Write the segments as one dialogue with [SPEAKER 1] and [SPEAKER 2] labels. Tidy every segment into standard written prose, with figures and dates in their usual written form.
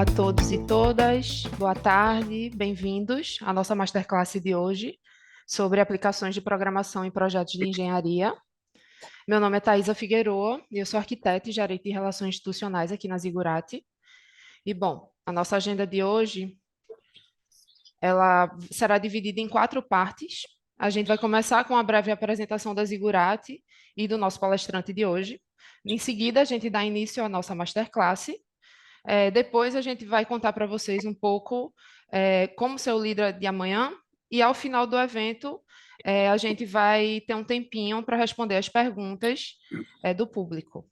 [SPEAKER 1] Olá a todos e todas, boa tarde, bem-vindos à nossa masterclass de hoje sobre aplicações de programação em projetos de engenharia. Meu nome é Thaisa Figueroa e eu sou arquiteta e gerente de relações institucionais aqui na Zigurati. E, bom, a nossa agenda de hoje, ela será dividida em 4 partes. A gente vai começar com uma breve apresentação da Zigurati e do nosso palestrante de hoje. Em seguida, a gente dá início à nossa masterclass. Depois a gente vai contar para vocês um pouco como ser o líder de amanhã e ao final do evento a gente vai ter um tempinho para responder as perguntas do público.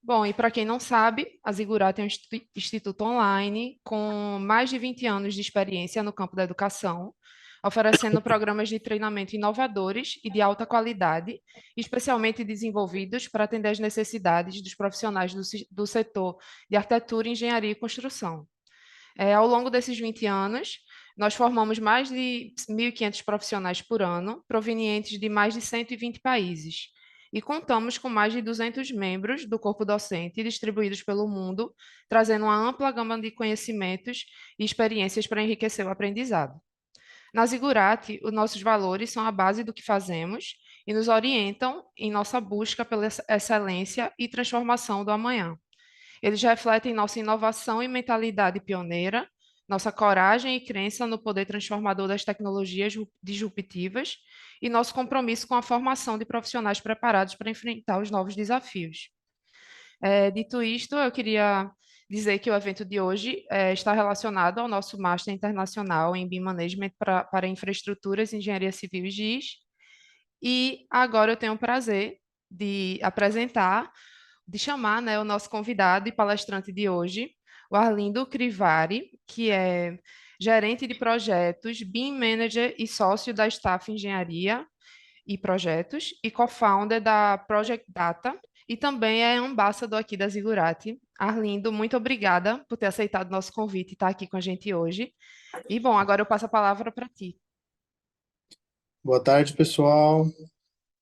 [SPEAKER 1] Bom, e para quem não sabe, a Zigurati é um instituto online com mais de 20 anos de experiência no campo da educação, oferecendo programas de treinamento inovadores e de alta qualidade, especialmente desenvolvidos para atender às necessidades dos profissionais do setor de arquitetura, engenharia e construção. Ao longo desses 20 anos, nós formamos mais de 1.500 profissionais por ano, provenientes de mais de 120 países, e contamos com mais de 200 membros do corpo docente distribuídos pelo mundo, trazendo uma ampla gama de conhecimentos e experiências para enriquecer o aprendizado. Na Zigurati, os nossos valores são a base do que fazemos e nos orientam em nossa busca pela excelência e transformação do amanhã. Eles refletem nossa inovação e mentalidade pioneira, nossa coragem e crença no poder transformador das tecnologias disruptivas e nosso compromisso com a formação de profissionais preparados para enfrentar os novos desafios. Dito isto, eu queria dizer que o evento de hoje está relacionado ao nosso Master Internacional em BIM Management para Infraestruturas, Engenharia Civil e GIS. E agora eu tenho o prazer de apresentar, de chamar, né, o nosso convidado e palestrante de hoje, o Arlindo Crivari, que é gerente de projetos, BIM Manager e sócio da Staff Engenharia e Projetos e co-founder da Project Data e também é ambassador aqui da Zigurati. Arlindo, muito obrigada por ter aceitado o nosso convite e estar aqui com a gente hoje. E bom, agora eu passo a palavra para ti.
[SPEAKER 2] Boa tarde, pessoal.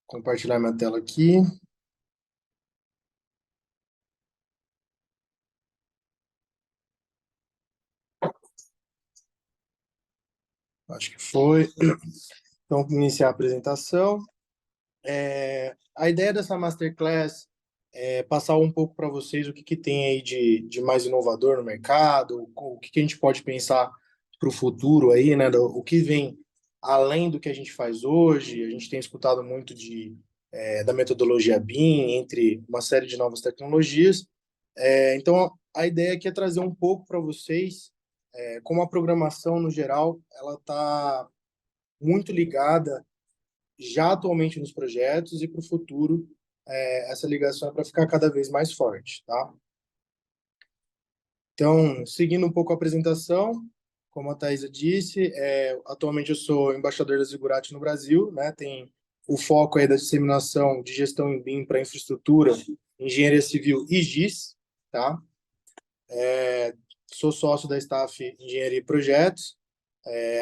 [SPEAKER 2] Compartilhar minha tela aqui. Acho que foi. Então, vamos iniciar a apresentação. A ideia dessa masterclass é passar um pouco para vocês o que tem aí de mais inovador no mercado, o que a gente pode pensar para o futuro aí, né? O que vem além do que a gente faz hoje. A gente tem escutado muito da metodologia BIM, entre uma série de novas tecnologias. Então, a ideia aqui é trazer um pouco para vocês como a programação, no geral, ela está muito ligada já atualmente nos projetos e para o futuro essa ligação é para ficar cada vez mais forte, tá? Então, seguindo um pouco a apresentação, como a Thaisa disse, atualmente eu sou embaixador da Zigurati no Brasil, né? Tem o foco aí da disseminação de gestão em BIM para infraestrutura, engenharia civil e GIS, tá? Sou sócio da Staff Engenharia e Projetos.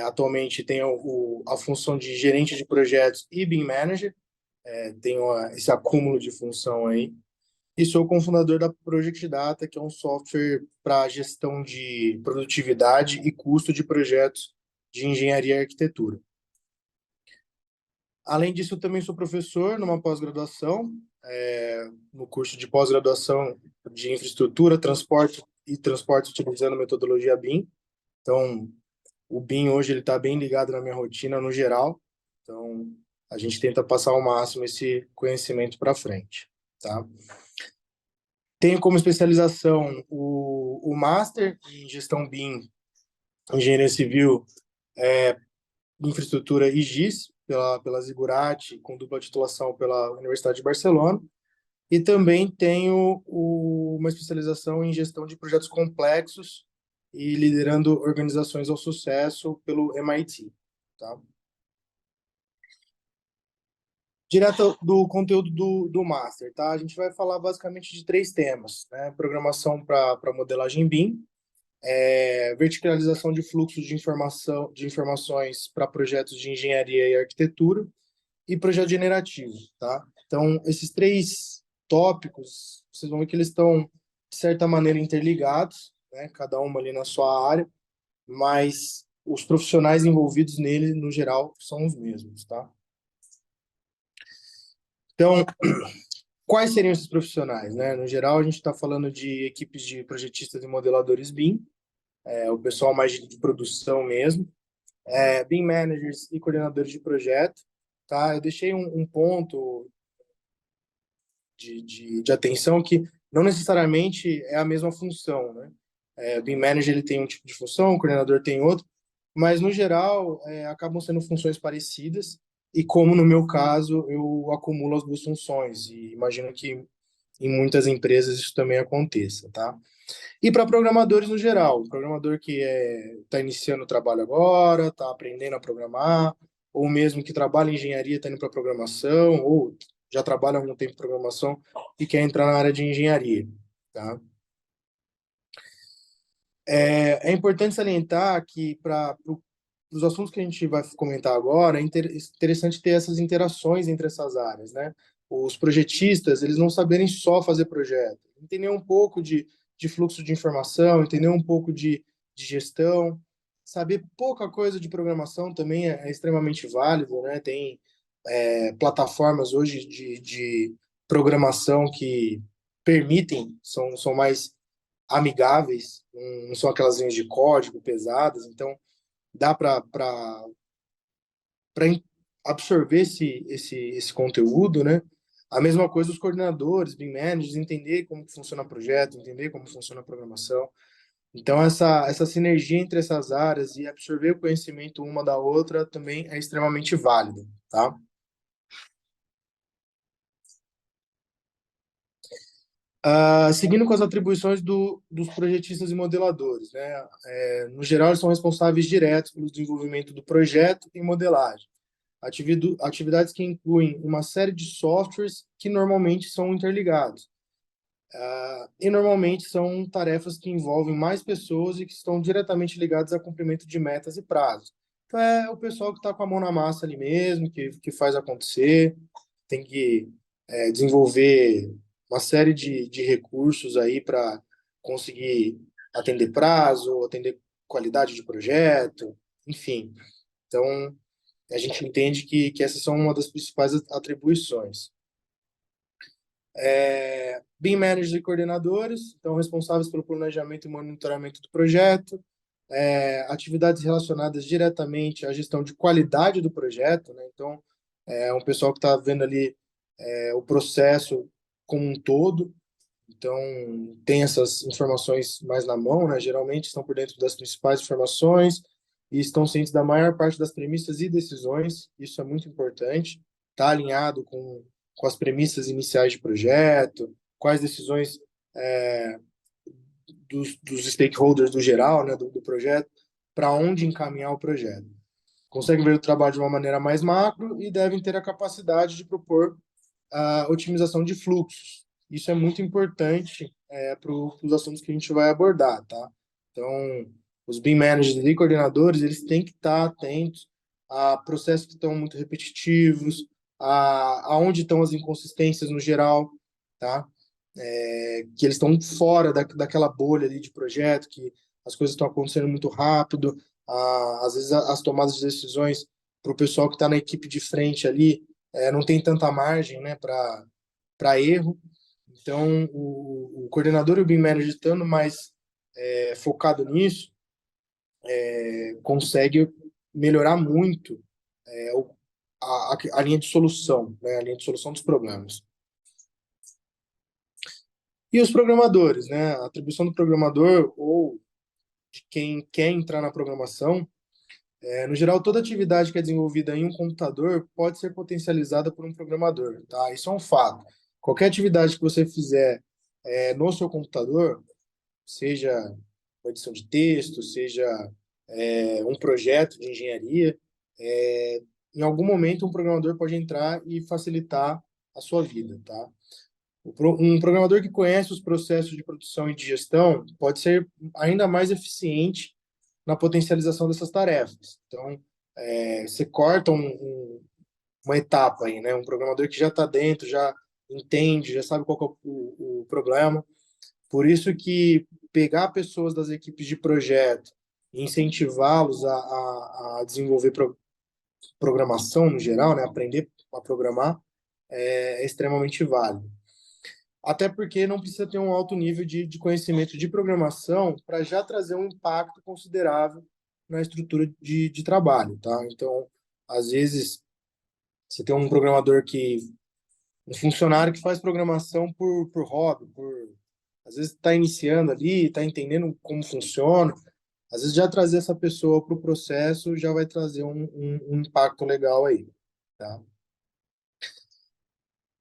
[SPEAKER 2] Atualmente tenho a função de gerente de projetos e BIM Manager. Tenho esse acúmulo de função aí. E sou cofundador da Project Data, que é um software para gestão de produtividade e custo de projetos de engenharia e arquitetura. Além disso, eu também sou professor numa pós-graduação, no curso de pós-graduação de infraestrutura, transporte e transporte utilizando metodologia BIM. Então, o BIM hoje ele está bem ligado na minha rotina no geral. Então, a gente tenta passar ao máximo esse conhecimento para frente, tá? Tenho como especialização o Master em Gestão BIM, Engenharia Civil, Infraestrutura e GIS, pela Zigurati, com dupla titulação pela Universidade de Barcelona. E também tenho uma especialização em Gestão de Projetos Complexos e liderando organizações ao sucesso pelo MIT, tá? Direto do conteúdo do Master, tá? A gente vai falar basicamente de 3 temas, né? Programação para modelagem BIM, verticalização de fluxos de informações para projetos de engenharia e arquitetura e projeto generativo, tá? Então, esses 3 tópicos, vocês vão ver que eles estão, de certa maneira, interligados, né? Cada uma ali na sua área, mas os profissionais envolvidos nele, no geral, são os mesmos, tá? Então, quais seriam esses profissionais, né? No geral, a gente está falando de equipes de projetistas e modeladores BIM, o pessoal mais de produção mesmo, BIM managers e coordenadores de projeto, tá? Eu deixei um ponto de atenção que não necessariamente é a mesma função, né? O BIM manager ele tem um tipo de função, o coordenador tem outro, mas no geral acabam sendo funções parecidas e como no meu caso eu acumulo as duas funções e imagino que em muitas empresas isso também aconteça, tá? E para programadores no geral, o programador que está iniciando o trabalho agora, está aprendendo a programar, ou mesmo que trabalha em engenharia, está indo para programação, ou já trabalha há algum tempo em programação e quer entrar na área de engenharia, tá? É importante salientar que para os assuntos que a gente vai comentar agora, é interessante ter essas interações entre essas áreas, né? Os projetistas, eles não saberem só fazer projeto, entender um pouco de fluxo de informação, entender um pouco de gestão, saber pouca coisa de programação também é extremamente válido, né? Tem plataformas hoje de programação que permitem, são mais amigáveis, não são aquelas linhas de código pesadas, então dá para absorver esse conteúdo, né? A mesma coisa os coordenadores, BIM managers, entender como funciona o projeto, entender como funciona a programação. Então, essa sinergia entre essas áreas e absorver o conhecimento uma da outra também é extremamente válido, tá? Seguindo com as atribuições dos projetistas e modeladores, né? No geral, eles são responsáveis diretos pelo desenvolvimento do projeto e modelagem. Atividades que incluem uma série de softwares que normalmente são interligados. E normalmente são tarefas que envolvem mais pessoas e que estão diretamente ligadas a cumprimento de metas e prazos. Então, é o pessoal que está com a mão na massa ali mesmo, que faz acontecer, tem que desenvolver uma série de recursos aí para conseguir atender prazo, atender qualidade de projeto, enfim. Então, a gente entende que essas são uma das principais atribuições. BIM managers e coordenadores, então responsáveis pelo planejamento e monitoramento do projeto, atividades relacionadas diretamente à gestão de qualidade do projeto, né? Então, é um pessoal que está vendo ali o processo como um todo, então tem essas informações mais na mão, né? Geralmente estão por dentro das principais informações e estão cientes da maior parte das premissas e decisões, isso é muito importante, está alinhado com as premissas iniciais de projeto, quais decisões é, dos stakeholders do geral, né, do projeto, para onde encaminhar o projeto. Conseguem ver o trabalho de uma maneira mais macro e devem ter a capacidade de propor a otimização de fluxos. Isso é muito importante para os assuntos que a gente vai abordar, tá? Então, os BIM managers e coordenadores, eles têm que estar atentos a processos que estão muito repetitivos, aonde estão as inconsistências no geral, tá? Que eles estão fora daquela bolha ali de projeto, que as coisas estão acontecendo muito rápido, às vezes as tomadas de decisões para o pessoal que está na equipe de frente ali não tem tanta margem, né, para erro. Então, o coordenador e o BIM manager estando mais focado nisso, consegue melhorar muito a linha de solução, né, a linha de solução dos problemas. E os programadores, né? A atribuição do programador ou de quem quer entrar na programação, no geral, toda atividade que é desenvolvida em um computador pode ser potencializada por um programador, tá? Isso é um fato. Qualquer atividade que você fizer no seu computador, seja uma edição de texto, seja um projeto de engenharia, em algum momento um programador pode entrar e facilitar a sua vida, tá? Um programador que conhece os processos de produção e de gestão pode ser ainda mais eficiente na potencialização dessas tarefas. Então, você corta uma etapa aí, né? Um programador que já está dentro, já entende, já sabe qual que é o problema. Por isso que pegar pessoas das equipes de projeto e incentivá-los a desenvolver programação no geral, né? Aprender a programar é extremamente válido. Até porque não precisa ter um alto nível de conhecimento de programação para já trazer um impacto considerável na estrutura de trabalho, tá? Então, às vezes, você tem um programador um funcionário que faz programação por hobby, às vezes está iniciando ali, está entendendo como funciona. Às vezes já trazer essa pessoa para o processo já vai trazer um impacto legal aí, tá?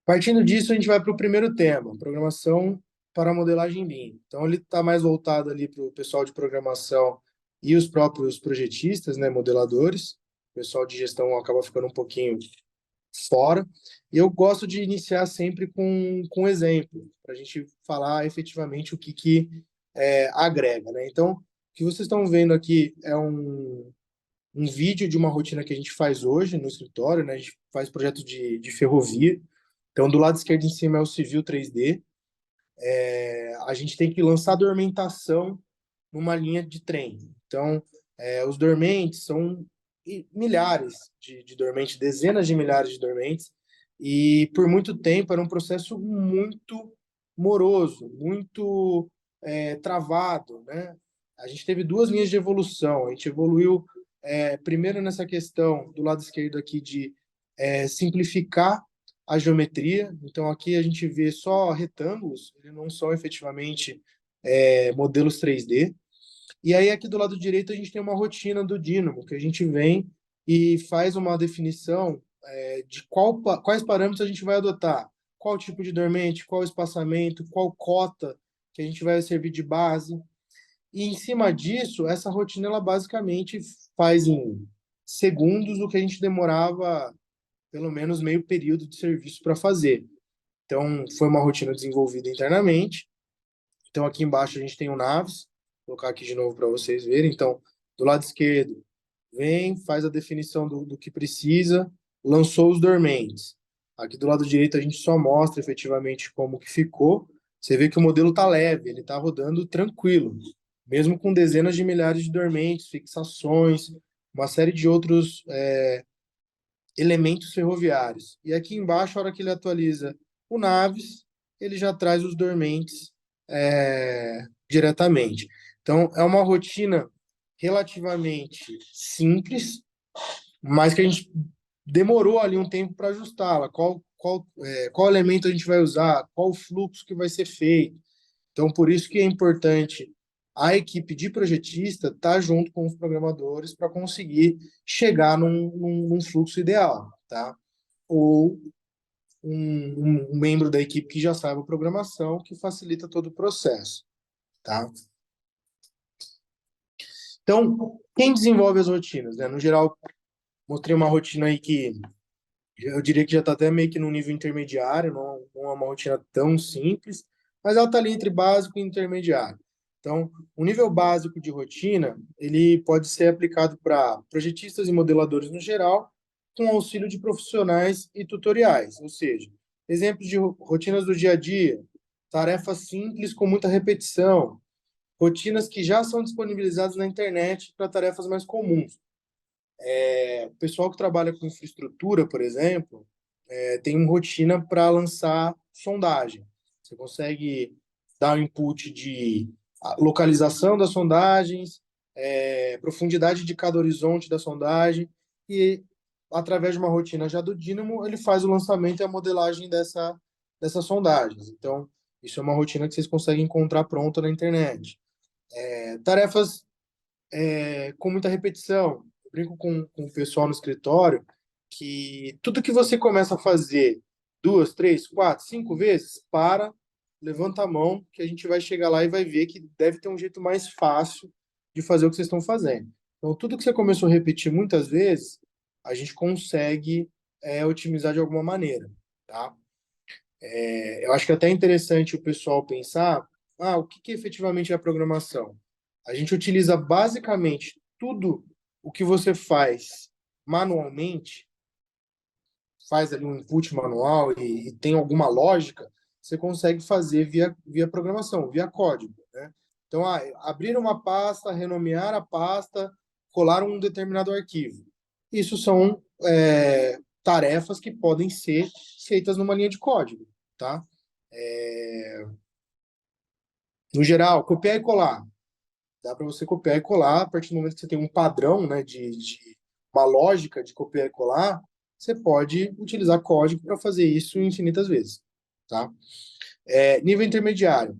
[SPEAKER 2] Partindo disso, a gente vai para o primeiro tema, programação para modelagem BIM. Então, ele está mais voltado ali para o pessoal de programação e os próprios projetistas, né, modeladores. O pessoal de gestão acaba ficando um pouquinho fora. E eu gosto de iniciar sempre com um exemplo, para a gente falar efetivamente o que agrega, né? Então, o que vocês estão vendo aqui é um vídeo de uma rotina que a gente faz hoje no escritório, né? A gente faz projeto de ferrovia. Então, do lado esquerdo em cima é o civil 3D. A gente tem que lançar dormentação numa linha de trem. Então, os dormentes são milhares de dormentes, dezenas de milhares de dormentes, e por muito tempo era um processo muito moroso, muito travado, né? A gente teve duas linhas de evolução. A gente evoluiu primeiro nessa questão do lado esquerdo aqui de simplificar a geometria. Então aqui a gente vê só retângulos, não são efetivamente modelos 3D. E aí, aqui do lado direito, a gente tem uma rotina do Dynamo, que a gente vem e faz uma definição de quais parâmetros a gente vai adotar, qual tipo de dormente, qual espaçamento, qual cota que a gente vai servir de base. E em cima disso, essa rotina, ela basicamente faz em segundos o que a gente demorava pelo menos meio período de serviço para fazer. Então, foi uma rotina desenvolvida internamente. Então, aqui embaixo a gente tem o Naves, vou colocar aqui de novo para vocês verem. Então, do lado esquerdo, vem, faz a definição do que precisa, lançou os dormentes. Aqui do lado direito a gente só mostra efetivamente como que ficou. Você vê que o modelo está leve, ele está rodando tranquilo, mesmo com dezenas de milhares de dormentes, fixações, uma série de outros elementos ferroviários. E aqui embaixo, a hora que ele atualiza o Naves, ele já traz os dormentes diretamente. Então, é uma rotina relativamente simples, mas que a gente demorou ali um tempo para ajustá-la. Qual elemento a gente vai usar, qual o fluxo que vai ser feito. Então, por isso que é importante a equipe de projetista estar junto com os programadores para conseguir chegar num fluxo ideal, tá? Ou um membro da equipe que já saiba programação, que facilita todo o processo, tá? Então, quem desenvolve as rotinas, né? No geral, mostrei uma rotina aí que eu diria que já está até meio que no nível intermediário, não é uma rotina tão simples, mas ela está ali entre básico e intermediário. Então, o nível básico de rotina, ele pode ser aplicado para projetistas e modeladores no geral, com auxílio de profissionais e tutoriais, ou seja, exemplos de rotinas do dia a dia, tarefas simples com muita repetição, rotinas que já são disponibilizadas na internet para tarefas mais comuns. O pessoal que trabalha com infraestrutura, por exemplo, tem uma rotina para lançar sondagem. Você consegue dar o input de localização das sondagens, profundidade de cada horizonte da sondagem, e através de uma rotina já do Dynamo, ele faz o lançamento e a modelagem dessas sondagens. Então, isso é uma rotina que vocês conseguem encontrar pronta na internet. Tarefas com muita repetição. Eu brinco com o pessoal no escritório que tudo que você começa a fazer duas, três, quatro, cinco vezes, levanta a mão, que a gente vai chegar lá e vai ver que deve ter um jeito mais fácil de fazer o que vocês estão fazendo. Então, tudo que você começou a repetir muitas vezes, a gente consegue otimizar de alguma maneira, tá? Eu acho que é até interessante o pessoal pensar, o que efetivamente é a programação? A gente utiliza basicamente tudo o que você faz manualmente, faz ali um input manual e tem alguma lógica, você consegue fazer via programação, via código, né? Então, abrir uma pasta, renomear a pasta, colar um determinado arquivo. Isso são tarefas que podem ser feitas numa linha de código, tá? No geral, copiar e colar. Dá para você copiar e colar a partir do momento que você tem um padrão, né, de uma lógica de copiar e colar, você pode utilizar código para fazer isso infinitas vezes, tá? Nível intermediário.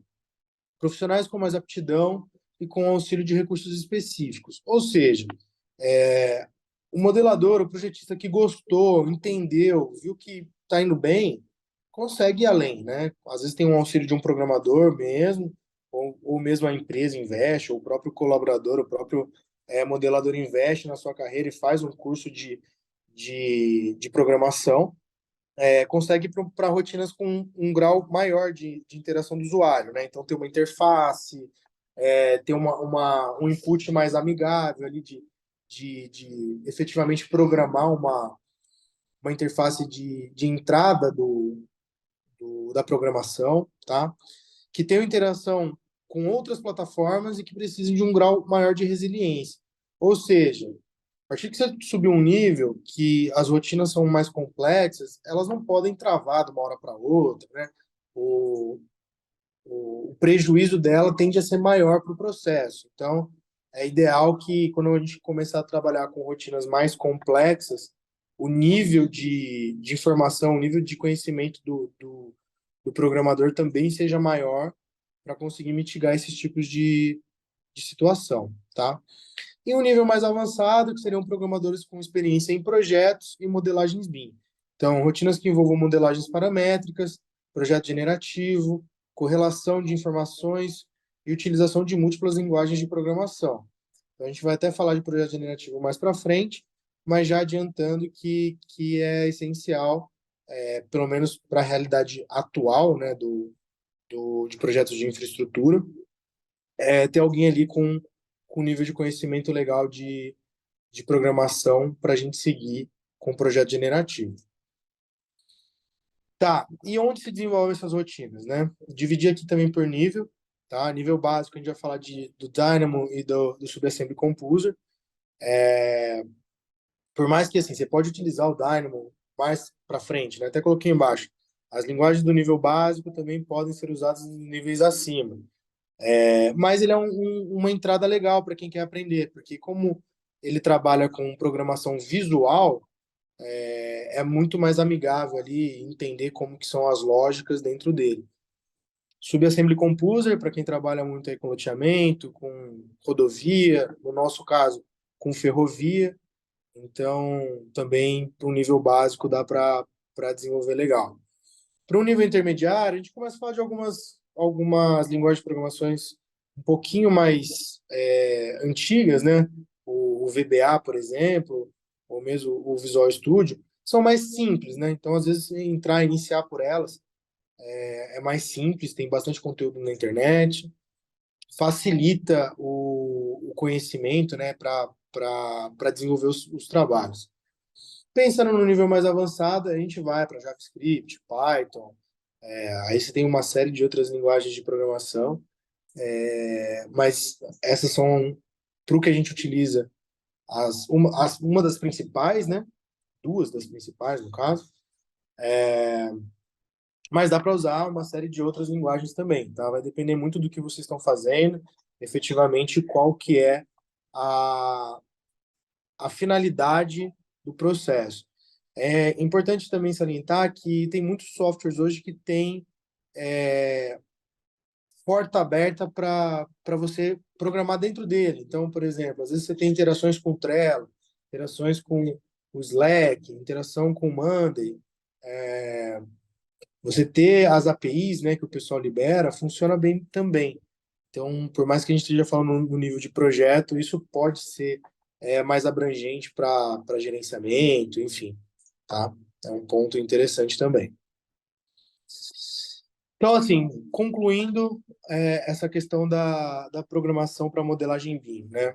[SPEAKER 2] Profissionais com mais aptidão e com auxílio de recursos específicos. Ou seja, o modelador, o projetista que gostou, entendeu, viu que está indo bem, consegue ir além, né? Às vezes tem um auxílio de um programador mesmo, ou mesmo a empresa investe, ou o próprio colaborador, o próprio modelador investe na sua carreira e faz um curso de programação, consegue para rotinas com um grau maior de interação do usuário, né? Então, ter uma interface, ter um input mais amigável ali de efetivamente programar uma interface de entrada da programação, tá? Que tenham interação com outras plataformas e que precisem de um grau maior de resiliência. Ou seja, a partir que você subir um nível que as rotinas são mais complexas, elas não podem travar de uma hora para outra, né? O prejuízo dela tende a ser maior para o processo. Então, é ideal que, quando a gente começar a trabalhar com rotinas mais complexas, o nível de informação, o nível de conhecimento do programador também seja maior para conseguir mitigar esses tipos de situação, tá? E um nível mais avançado, que seriam programadores com experiência em projetos e modelagens BIM. Então, rotinas que envolvam modelagens paramétricas, projeto generativo, correlação de informações e utilização de múltiplas linguagens de programação. Então, a gente vai até falar de projeto generativo mais para frente, mas já adiantando que é essencial, pelo menos para a realidade atual, né, de projetos de infraestrutura, ter alguém ali com nível de conhecimento legal de programação para a gente seguir com o projeto generativo. Tá, e onde se desenvolvem essas rotinas, né? Dividir aqui também por nível, tá? Nível básico, a gente vai falar do Dynamo e do SubAssembly Composer. Por mais que, assim, você pode utilizar o Dynamo mais para frente, né? Até coloquei embaixo. As linguagens do nível básico também podem ser usadas em níveis acima. Mas ele é uma entrada legal para quem quer aprender, porque como ele trabalha com programação visual, é muito mais amigável ali entender como que são as lógicas dentro dele. SubAssembly Composer, para quem trabalha muito aí com loteamento, com rodovia, no nosso caso, com ferrovia. Então, também para um nível básico dá para desenvolver legal. Para um nível intermediário, a gente começa a falar de algumas linguagens de programações um pouquinho mais antigas, né? O VBA, por exemplo, ou mesmo o Visual Studio, são mais simples, né? Então, às vezes, iniciar por elas é mais simples, tem bastante conteúdo na internet, facilita o conhecimento, né? Para desenvolver os trabalhos. Pensando no nível mais avançado, a gente vai para JavaScript, Python, aí você tem uma série de outras linguagens de programação, mas essas são, para o que a gente utiliza, uma das principais, né? Duas das principais, no caso. Mas dá para usar uma série de outras linguagens também, tá? Vai depender muito do que vocês estão fazendo, efetivamente, qual que é a, a finalidade do processo. É importante também salientar que tem muitos softwares hoje que têm porta aberta para você programar dentro dele. Então, por exemplo, às vezes você tem interações com o Trello, interações com o Slack, interação com o Monday. Você ter as APIs, né, que o pessoal libera, funciona bem também. Então, por mais que a gente esteja falando no nível de projeto, isso pode ser mais abrangente para gerenciamento, enfim, tá? É um ponto interessante também. Então, assim, concluindo essa questão da programação para modelagem BIM, né?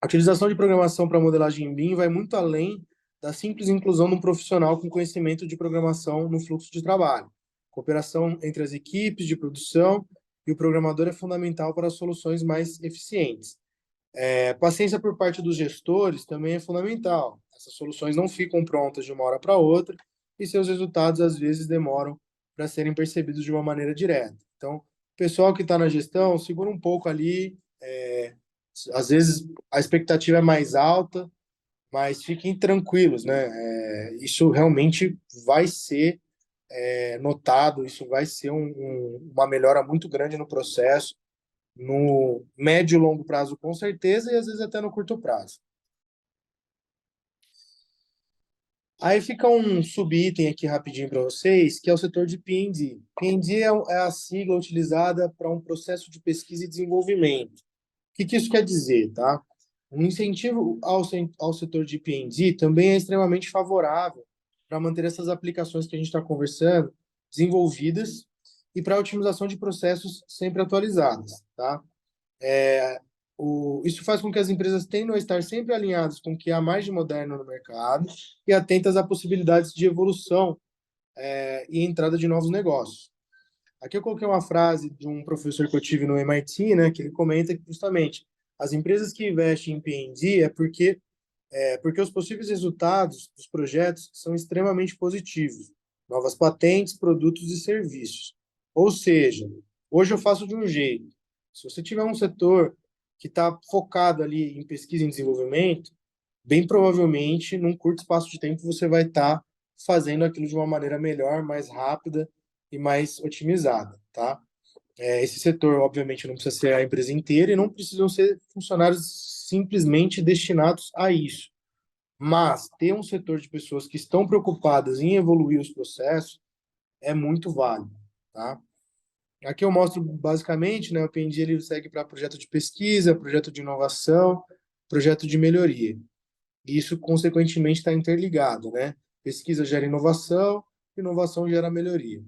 [SPEAKER 2] A utilização de programação para modelagem BIM vai muito além da simples inclusão de um profissional com conhecimento de programação no fluxo de trabalho. Cooperação entre as equipes de produção e o programador é fundamental para soluções mais eficientes. Paciência por parte dos gestores também é fundamental. Essas soluções não ficam prontas de uma hora para outra e seus resultados às vezes demoram para serem percebidos de uma maneira direta. Então, o pessoal que está na gestão, segura um pouco ali. Às vezes a expectativa é mais alta, mas fiquem tranquilos, né? Isso realmente vai ser notado, isso vai ser uma melhora muito grande no processo, no médio e longo prazo, com certeza, e às vezes até no curto prazo. Aí fica um subitem aqui rapidinho para vocês, que é o setor de P&D. P&D é a sigla utilizada para um processo de pesquisa e desenvolvimento. O que isso quer dizer, tá? Um incentivo ao setor de P&D também é extremamente favorável para manter essas aplicações que a gente está conversando desenvolvidas e para a otimização de processos sempre atualizados, tá? Isso faz com que as empresas tendam a estar sempre alinhadas com o que há mais de moderno no mercado e atentas a possibilidades de evolução e entrada de novos negócios. Aqui eu coloquei uma frase de um professor que eu tive no MIT, né, que ele comenta que justamente as empresas que investem em P&D porque os possíveis resultados dos projetos são extremamente positivos. Novas patentes, produtos e serviços. Ou seja, hoje eu faço de um jeito. Se você tiver um setor que está focado ali em pesquisa e desenvolvimento, bem provavelmente, num curto espaço de tempo, você vai estar fazendo aquilo de uma maneira melhor, mais rápida e mais otimizada, tá? Esse setor, obviamente, não precisa ser a empresa inteira e não precisam ser funcionários simplesmente destinados a isso. Mas ter um setor de pessoas que estão preocupadas em evoluir os processos é muito válido, tá? Aqui eu mostro basicamente, né, o PND ele segue para projeto de pesquisa, projeto de inovação, projeto de melhoria. E isso, consequentemente, está interligado, né? Pesquisa gera inovação, inovação gera melhoria.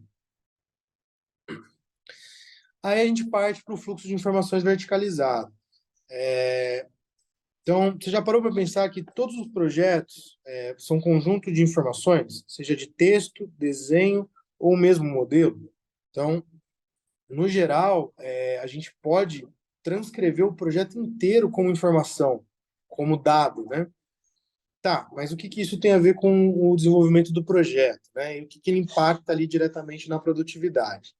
[SPEAKER 2] Aí a gente parte para o fluxo de informações verticalizado. Então, você já parou para pensar que todos os projetos são um conjunto de informações, seja de texto, desenho ou mesmo modelo? Então, no geral, a gente pode transcrever o projeto inteiro como informação, como dado, né? Tá, mas o que isso tem a ver com o desenvolvimento do projeto, né? E o que ele impacta ali diretamente na produtividade?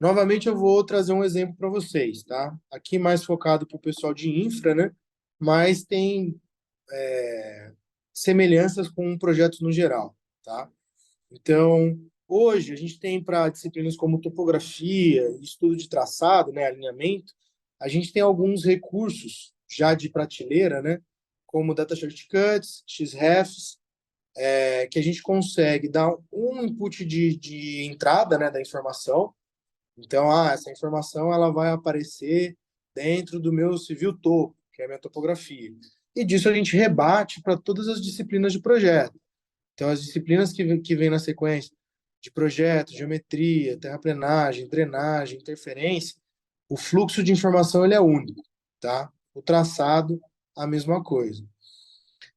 [SPEAKER 2] Novamente, eu vou trazer um exemplo para vocês, tá? Aqui mais focado para o pessoal de infra, né? Mas tem semelhanças com projetos no geral, tá? Então, hoje a gente tem para disciplinas como topografia, estudo de traçado, né, alinhamento, a gente tem alguns recursos já de prateleira, né, como data shortcuts, xrefs, que a gente consegue dar um input de entrada, né, da informação. Então, essa informação ela vai aparecer dentro do meu civil topo, que é a minha topografia. E disso a gente rebate para todas as disciplinas de projeto. Então, as disciplinas que vêm na sequência de projeto, geometria, terraplenagem, drenagem, interferência, o fluxo de informação ele é único, tá? O traçado, a mesma coisa.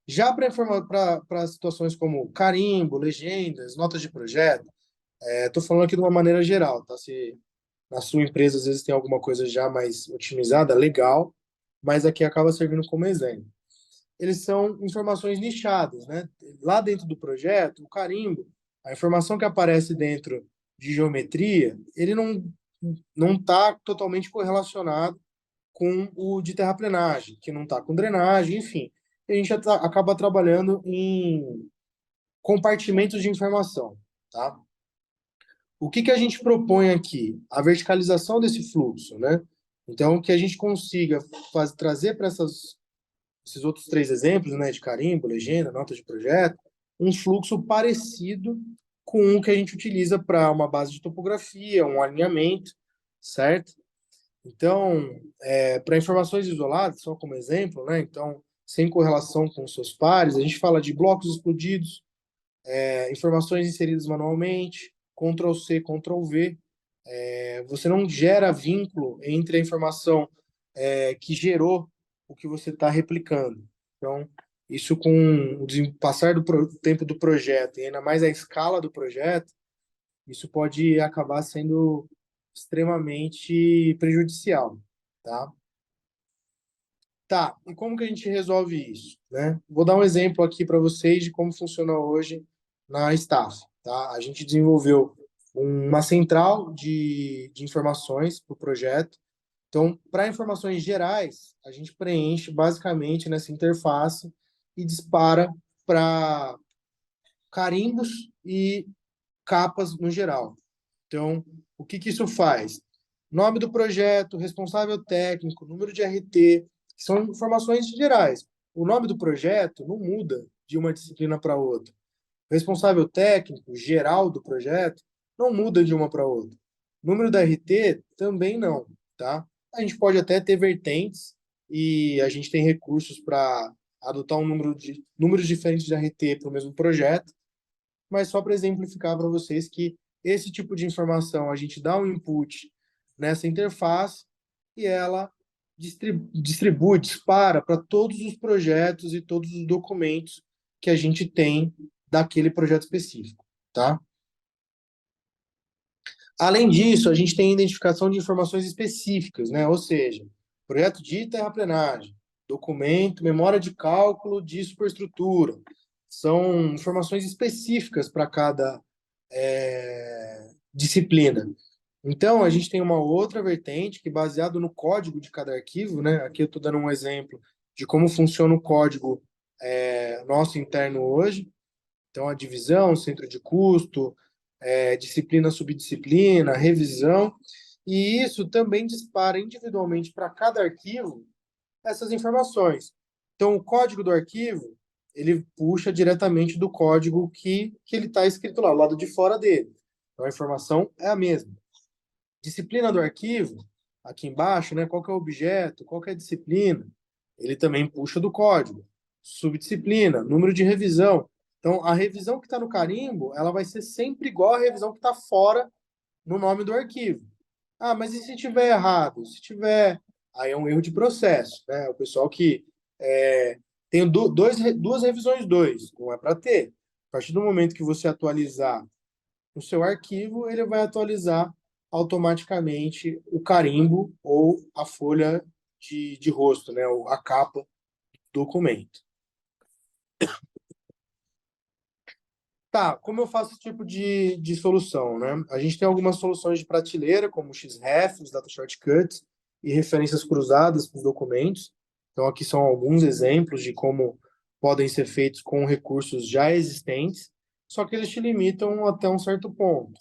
[SPEAKER 2] Já para situações como carimbo, legendas, notas de projeto, estou falando aqui de uma maneira geral, tá? Se na sua empresa às vezes tem alguma coisa já mais otimizada, legal, mas aqui acaba servindo como exemplo. Eles são informações nichadas, né? Lá dentro do projeto, o carimbo, a informação que aparece dentro de geometria, ele não está totalmente correlacionado com o de terraplenagem, que não está com drenagem, enfim. E a gente acaba trabalhando em compartimentos de informação, tá? O que a gente propõe aqui? A verticalização desse fluxo, né? Então, que a gente consiga trazer para esses outros três exemplos, né, de carimbo, legenda, nota de projeto, um fluxo parecido com o que a gente utiliza para uma base de topografia, um alinhamento, certo? Então, para informações isoladas, só como exemplo, né, então, sem correlação com seus pares, a gente fala de blocos explodidos, informações inseridas manualmente, Ctrl+C, Ctrl+V. Você não gera vínculo entre a informação que gerou o que você está replicando. Então, isso com o passar do tempo do projeto e ainda mais a escala do projeto, isso pode acabar sendo extremamente prejudicial, tá? Tá, e como que a gente resolve isso, né? Vou dar um exemplo aqui para vocês de como funciona hoje na staff, tá? A gente desenvolveu uma central de informações para o projeto. Então, para informações gerais, a gente preenche basicamente nessa interface e dispara para carimbos e capas no geral. Então, o que que isso faz? Nome do projeto, responsável técnico, número de RT, são informações gerais. O nome do projeto não muda de uma disciplina para outra. O responsável técnico, geral do projeto, não muda de uma para outra. O número da RT também não, tá? A gente pode até ter vertentes e a gente tem recursos para adotar números diferentes de RT para o mesmo projeto, mas só para exemplificar para vocês que esse tipo de informação a gente dá um input nessa interface e ela distribui, dispara para todos os projetos e todos os documentos que a gente tem daquele projeto específico, tá? Além disso, a gente tem identificação de informações específicas, né? Ou seja, projeto de terraplenagem, documento, memória de cálculo de superestrutura. São informações específicas para cada disciplina. Então, a gente tem uma outra vertente que, baseado no código de cada arquivo, né? Aqui eu estou dando um exemplo de como funciona o código nosso interno hoje. Então, a divisão, centro de custo, disciplina, subdisciplina, revisão, e isso também dispara individualmente para cada arquivo essas informações. Então, o código do arquivo, ele puxa diretamente do código que ele está escrito lá, ao lado de fora dele. Então, a informação é a mesma. Disciplina do arquivo, aqui embaixo, né, qual que é o objeto, qual que é a disciplina, ele também puxa do código. Subdisciplina, número de revisão. Então, a revisão que está no carimbo, ela vai ser sempre igual à revisão que está fora no nome do arquivo. Ah, mas e se tiver errado? Se tiver, aí é um erro de processo, né? O pessoal que tem duas revisões dois, não é para ter. A partir do momento que você atualizar o seu arquivo, ele vai atualizar automaticamente o carimbo ou a folha de rosto, né? Ou a capa do documento. Tá, como eu faço esse tipo de solução, né? A gente tem algumas soluções de prateleira, como o Xref, Data Shortcuts e referências cruzadas para os documentos. Então, aqui são alguns exemplos de como podem ser feitos com recursos já existentes, só que eles te limitam até um certo ponto.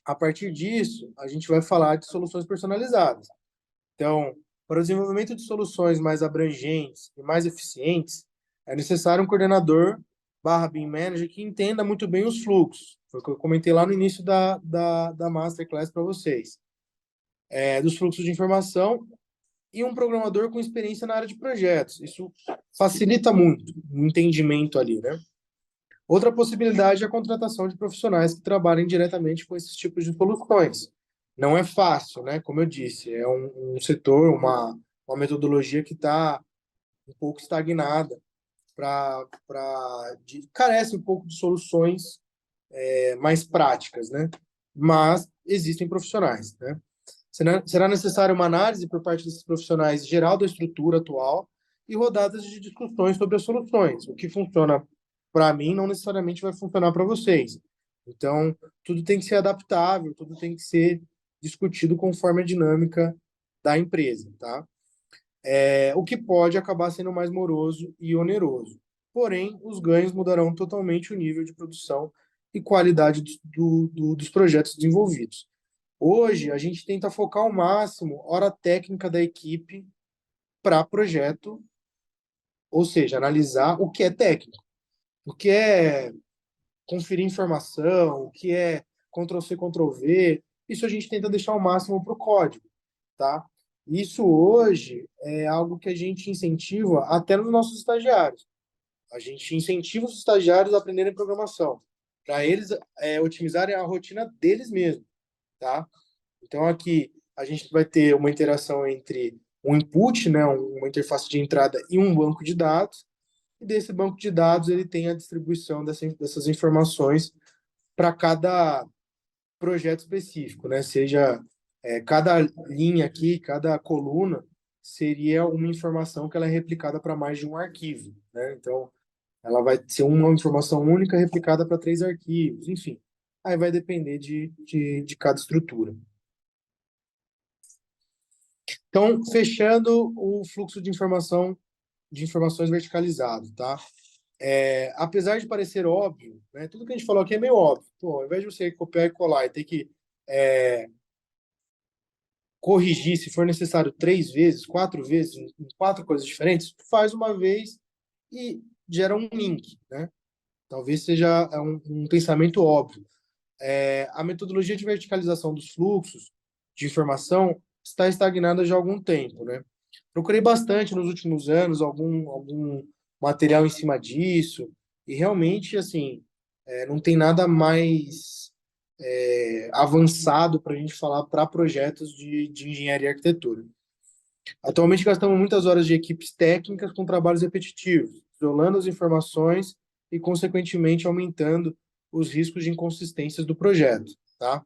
[SPEAKER 2] A partir disso, a gente vai falar de soluções personalizadas. Então, para o desenvolvimento de soluções mais abrangentes e mais eficientes, é necessário um coordenador barra BIM Manager que entenda muito bem os fluxos. Foi o que eu comentei lá no início da Masterclass para vocês. Dos fluxos de informação e um programador com experiência na área de projetos. Isso facilita muito o entendimento ali, né? Outra possibilidade é a contratação de profissionais que trabalhem diretamente com esses tipos de soluções. Não é fácil, né? Como eu disse, é um setor, uma metodologia que está um pouco estagnada, carece um pouco de soluções mais práticas, né? Mas existem profissionais, né? Será necessária uma análise por parte desses profissionais geral da estrutura atual e rodadas de discussões sobre as soluções. O que funciona para mim não necessariamente vai funcionar para vocês. Então, tudo tem que ser adaptável, tudo tem que ser discutido conforme a dinâmica da empresa, tá? O que pode acabar sendo mais moroso e oneroso. Porém, os ganhos mudarão totalmente o nível de produção e qualidade dos projetos desenvolvidos. Hoje, a gente tenta focar ao máximo hora técnica da equipe para projeto, ou seja, analisar o que é técnico, o que é conferir informação, o que é Ctrl+C, Ctrl+V. Isso a gente tenta deixar ao máximo para o código, tá? Isso hoje é algo que a gente incentiva até nos nossos estagiários. A gente incentiva os estagiários a aprenderem programação, para eles otimizarem a rotina deles mesmos, tá? Então, aqui a gente vai ter uma interação entre um input, né, uma interface de entrada e um banco de dados, e desse banco de dados ele tem a distribuição dessas informações para cada projeto específico, né? Seja cada linha aqui, cada coluna seria uma informação que ela é replicada para mais de um arquivo, né? Então, ela vai ser uma informação única replicada para 3 arquivos, enfim. Aí vai depender de cada estrutura. Então, fechando o fluxo de informações verticalizado, tá? Apesar de parecer óbvio, né, tudo que a gente falou aqui é meio óbvio. Pô, ao invés de você copiar e colar e ter que corrigir, se for necessário, 3 vezes, 4 vezes, em 4 coisas diferentes, faz uma vez e gera um link, né? Talvez seja um pensamento óbvio. A metodologia de verticalização dos fluxos de informação está estagnada já há algum tempo, né? Procurei bastante nos últimos anos algum material em cima disso e realmente, assim, não tem nada mais avançado para a gente falar para projetos de engenharia e arquitetura. Atualmente gastamos muitas horas de equipes técnicas com trabalhos repetitivos, isolando as informações e, consequentemente, aumentando os riscos de inconsistências do projeto, tá?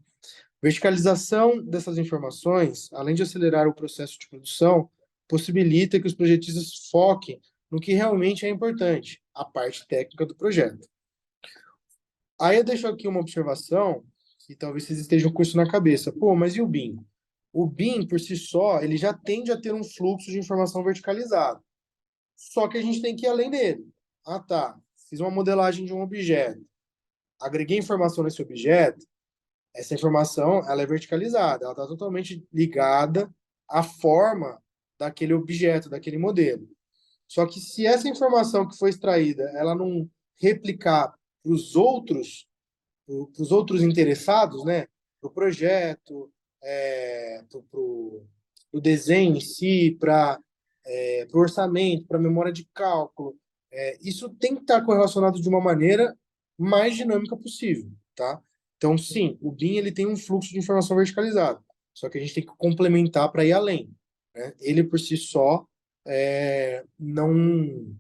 [SPEAKER 2] Verticalização dessas informações, além de acelerar o processo de produção, possibilita que os projetistas foquem no que realmente é importante, a parte técnica do projeto. Aí eu deixo aqui uma observação que talvez vocês estejam com isso na cabeça. Pô, mas e o BIM? O BIM, por si só, ele já tende a ter um fluxo de informação verticalizado. Só que a gente tem que ir além dele. Ah, tá. Fiz uma modelagem de um objeto. Agreguei informação nesse objeto. Essa informação, ela é verticalizada. Ela está totalmente ligada à forma daquele objeto, daquele modelo. Só que se essa informação que foi extraída, ela não replicar para os outros interessados, né? Para o projeto, para o desenho em si, para o orçamento, para a memória de cálculo. Isso tem que estar correlacionado de uma maneira mais dinâmica possível, tá? Então, sim, o BIM ele tem um fluxo de informação verticalizado, só que a gente tem que complementar para ir além, né? Ele por si só não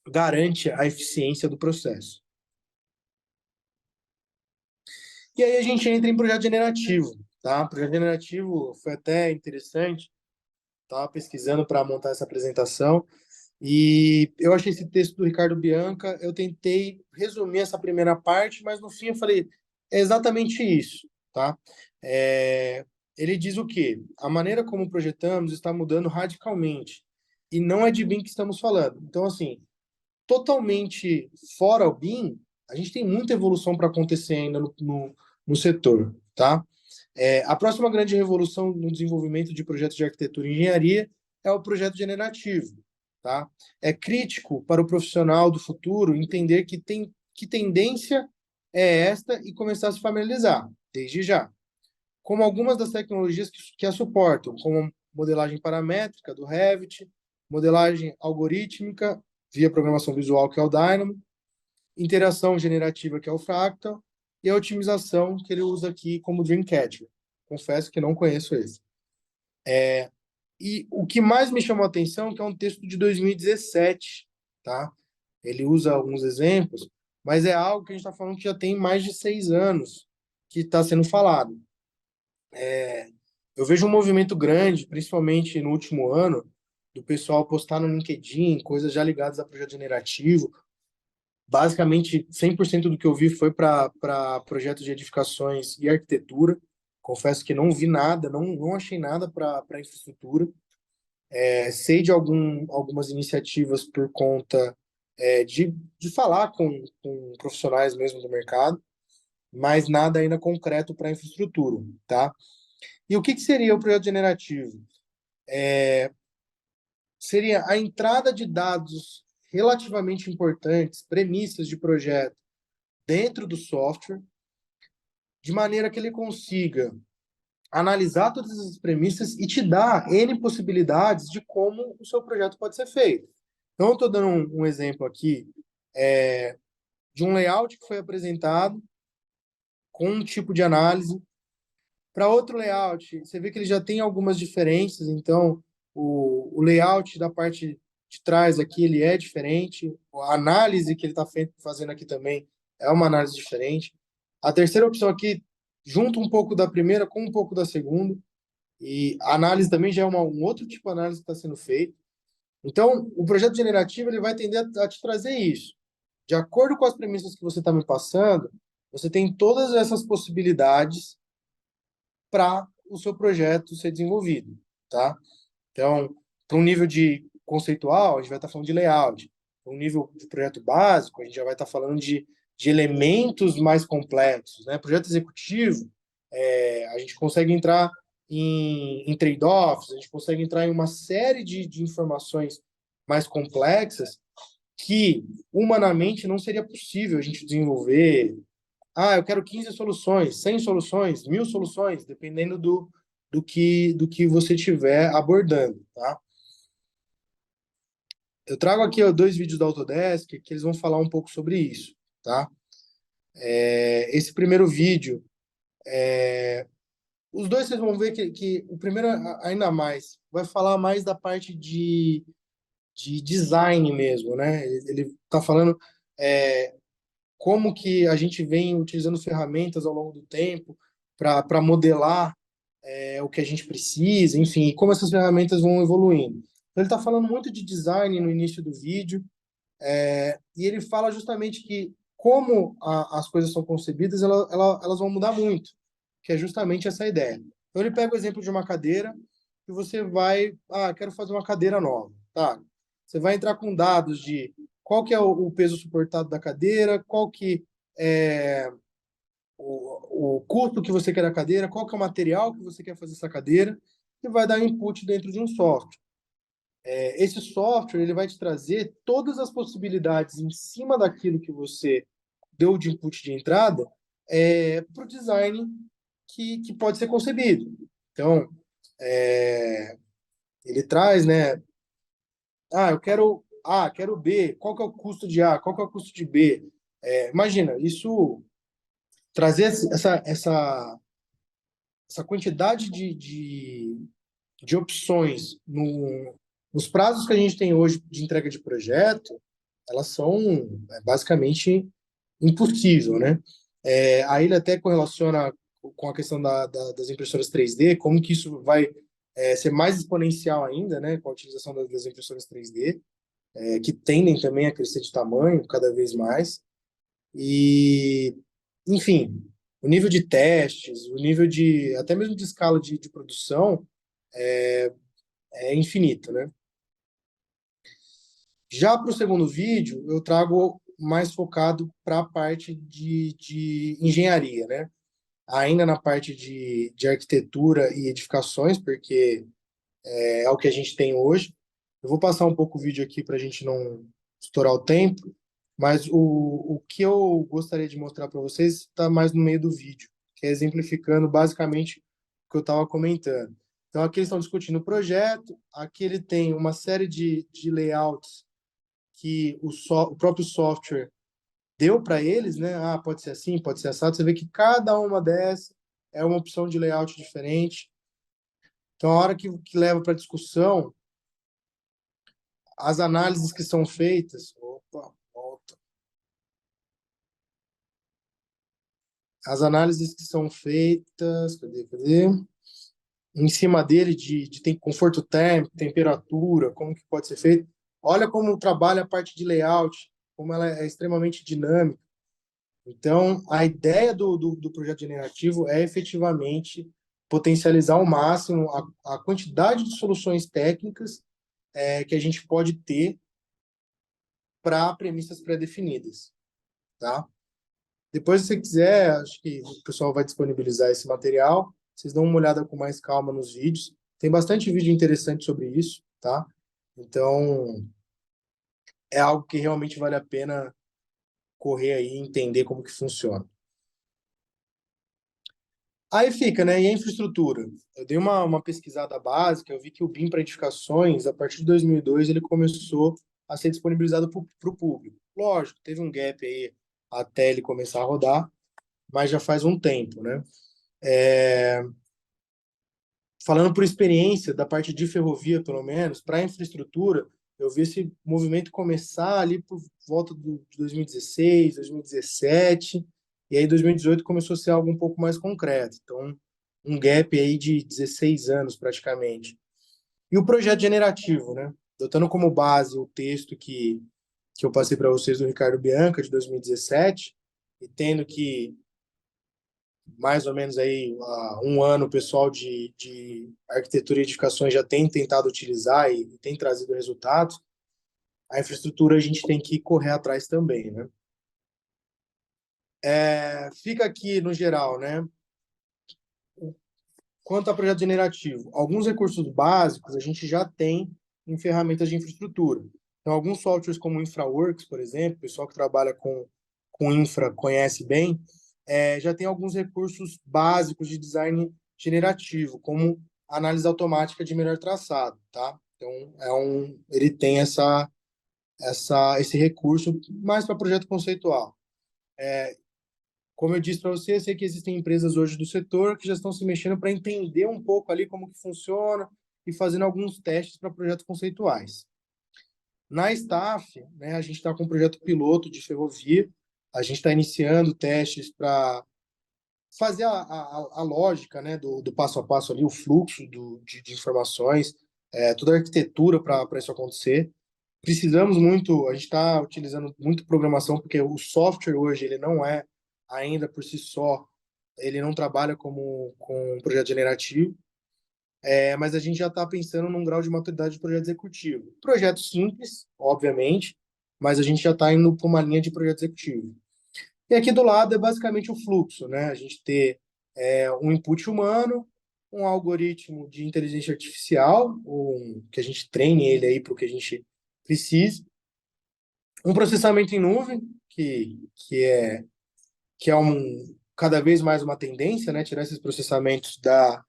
[SPEAKER 2] garante a eficiência do processo. E aí a gente entra em projeto generativo, tá? Projeto generativo foi até interessante, estava pesquisando para montar essa apresentação e eu achei esse texto do Ricardo Bianca, eu tentei resumir essa primeira parte, mas no fim eu falei, é exatamente isso, tá? Ele diz o quê? A maneira como projetamos está mudando radicalmente e não é de BIM que estamos falando. Então, assim, totalmente fora o BIM, a gente tem muita evolução para acontecer ainda no setor, tá? A próxima grande revolução no desenvolvimento de projetos de arquitetura e engenharia é o projeto generativo, tá? É crítico para o profissional do futuro entender que tendência é esta e começar a se familiarizar, desde já. Como algumas das tecnologias que a suportam, como modelagem paramétrica do Revit, modelagem algorítmica via programação visual, que é o Dynamo, interação generativa, que é o Fractal, e a otimização, que ele usa aqui como Dreamcatcher. Confesso que não conheço esse. E o que mais me chamou a atenção é que é um texto de 2017, tá? Ele usa alguns exemplos, mas é algo que a gente está falando que já tem mais de 6 anos que está sendo falado. Eu vejo um movimento grande, principalmente no último ano, do pessoal postar no LinkedIn coisas já ligadas a projeto generativo. Basicamente, 100% do que eu vi foi para projetos de edificações e arquitetura. Confesso que não vi nada, não achei nada para infraestrutura. Sei de algumas iniciativas por conta de falar com profissionais mesmo do mercado, mas nada ainda concreto para infraestrutura, tá? E o que seria o projeto generativo? Seria a entrada de dados relativamente importantes, premissas de projeto dentro do software, de maneira que ele consiga analisar todas essas premissas e te dar N possibilidades de como o seu projeto pode ser feito. Então, eu estou dando um exemplo aqui de um layout que foi apresentado com um tipo de análise. Para outro layout, você vê que ele já tem algumas diferenças, então o layout da parte de trás aqui ele é diferente, a análise que ele está fazendo aqui também é uma análise diferente. A terceira opção aqui junto um pouco da primeira com um pouco da segunda, e a análise também já é um outro tipo de análise que está sendo feito. Então, o projeto generativo ele vai tender a te trazer isso. De acordo com as premissas que você está me passando, você tem todas essas possibilidades para o seu projeto ser desenvolvido, tá? Então, para um nível de conceitual, a gente vai estar falando de layout. Para um nível de projeto básico, a gente já vai estar falando de elementos mais complexos, né? Projeto executivo, a gente consegue entrar em trade-offs, a gente consegue entrar em uma série de informações mais complexas que, humanamente, não seria possível a gente desenvolver. Ah, eu quero 15 soluções, 100 soluções, 1000 soluções, dependendo do que você estiver abordando, tá? Eu trago aqui ó, dois vídeos da Autodesk que eles vão falar um pouco sobre isso, tá? Esse primeiro vídeo, os dois vocês vão ver que o primeiro ainda mais vai falar mais da parte de design mesmo, né? Ele está falando como que a gente vem utilizando ferramentas ao longo do tempo para modelar o que a gente precisa, enfim, e como essas ferramentas vão evoluindo. Então, ele está falando muito de design no início do vídeo, e ele fala justamente que como as coisas são concebidas, elas vão mudar muito, que é justamente essa ideia. Então, ele pega o exemplo de uma cadeira e você vai, quero fazer uma cadeira nova, tá? Você vai entrar com dados de qual que é o peso suportado da cadeira, qual que é o custo que você quer da cadeira, qual que é o material que você quer fazer essa cadeira, e vai dar input dentro de um software. Esse software ele vai te trazer todas as possibilidades em cima daquilo que você deu de input de entrada para o design que pode ser concebido. Então, ele traz, né? Eu quero A, quero B, qual que é o custo de A, qual que é o custo de B? Imagina, isso trazer essa quantidade de opções nos prazos que a gente tem hoje de entrega de projeto, elas são basicamente impossível, né? Aí ele até correlaciona com a questão das impressoras 3D, como que isso vai ser mais exponencial ainda, né, com a utilização das impressoras 3D, que tendem também a crescer de tamanho cada vez mais. E, enfim, o nível de testes, o nível de, até mesmo de escala de produção é infinito, né? Já para o segundo vídeo, eu trago mais focado para a parte de engenharia, né? Ainda na parte de arquitetura e edificações, porque é o que a gente tem hoje. Eu vou passar um pouco o vídeo aqui para a gente não estourar o tempo, mas o que eu gostaria de mostrar para vocês está mais no meio do vídeo, que é exemplificando basicamente o que eu estava comentando. Então, aqui eles estão discutindo o projeto, aqui ele tem uma série de layouts que o próprio software deu para eles, né? Pode ser assim, pode ser assado. Você vê que cada uma dessas é uma opção de layout diferente. Então, a hora que leva para discussão, as análises que são feitas, opa, volta. As análises que são feitas, cadê? Em cima dele de tem conforto térmico, temperatura, como que pode ser feito. Olha como trabalha a parte de layout, como ela é extremamente dinâmica. Então, a ideia do projeto generativo é efetivamente potencializar ao máximo a quantidade de soluções técnicas que a gente pode ter para premissas pré-definidas, tá? Depois, se você quiser, acho que o pessoal vai disponibilizar esse material. Vocês dão uma olhada com mais calma nos vídeos. Tem bastante vídeo interessante sobre isso, tá? Então, é algo que realmente vale a pena correr aí e entender como que funciona. Aí fica, né? E a infraestrutura? Eu dei uma pesquisada básica, eu vi que o BIM para edificações, a partir de 2002, ele começou a ser disponibilizado para o público. Lógico, teve um gap aí até ele começar a rodar, mas já faz um tempo, né? Falando por experiência, da parte de ferrovia, pelo menos, para a infraestrutura, eu vi esse movimento começar ali por volta de 2016, 2017, e aí 2018 começou a ser algo um pouco mais concreto. Então, um gap aí de 16 anos praticamente. E o projeto generativo, né? Adotando como base o texto que eu passei para vocês do Ricardo Bianca, de 2017, e tendo que mais ou menos aí há um ano o pessoal de arquitetura e edificações já tem tentado utilizar e tem trazido resultados, a infraestrutura a gente tem que correr atrás também, né? Fica aqui no geral, né? Quanto a projeto generativo, alguns recursos básicos a gente já tem em ferramentas de infraestrutura. Então, alguns softwares como o InfraWorks, por exemplo, o pessoal que trabalha com infra conhece bem, já tem alguns recursos básicos de design generativo, como análise automática de melhor traçado, tá? Então, ele tem esse recurso mais para projeto conceitual. Como eu disse para você, eu sei que existem empresas hoje do setor que já estão se mexendo para entender um pouco ali como que funciona e fazendo alguns testes para projetos conceituais. Na staff, né, a gente está com um projeto piloto de ferrovia, a gente está iniciando testes para fazer a lógica, né, do passo a passo ali, o fluxo de informações, toda a arquitetura para isso acontecer. Precisamos muito, a gente está utilizando muito programação, porque o software hoje ele não é ainda por si só, ele não trabalha como com um projeto generativo, mas a gente já está pensando num grau de maturidade de projeto executivo. Projeto simples, obviamente, mas a gente já está indo para uma linha de projeto executivo. E aqui do lado é basicamente o fluxo, né? A gente ter um input humano, um algoritmo de inteligência artificial, que a gente treine ele aí para o que a gente precisa, um processamento em nuvem, que é cada vez mais uma tendência, né? Tirar esses processamentos da,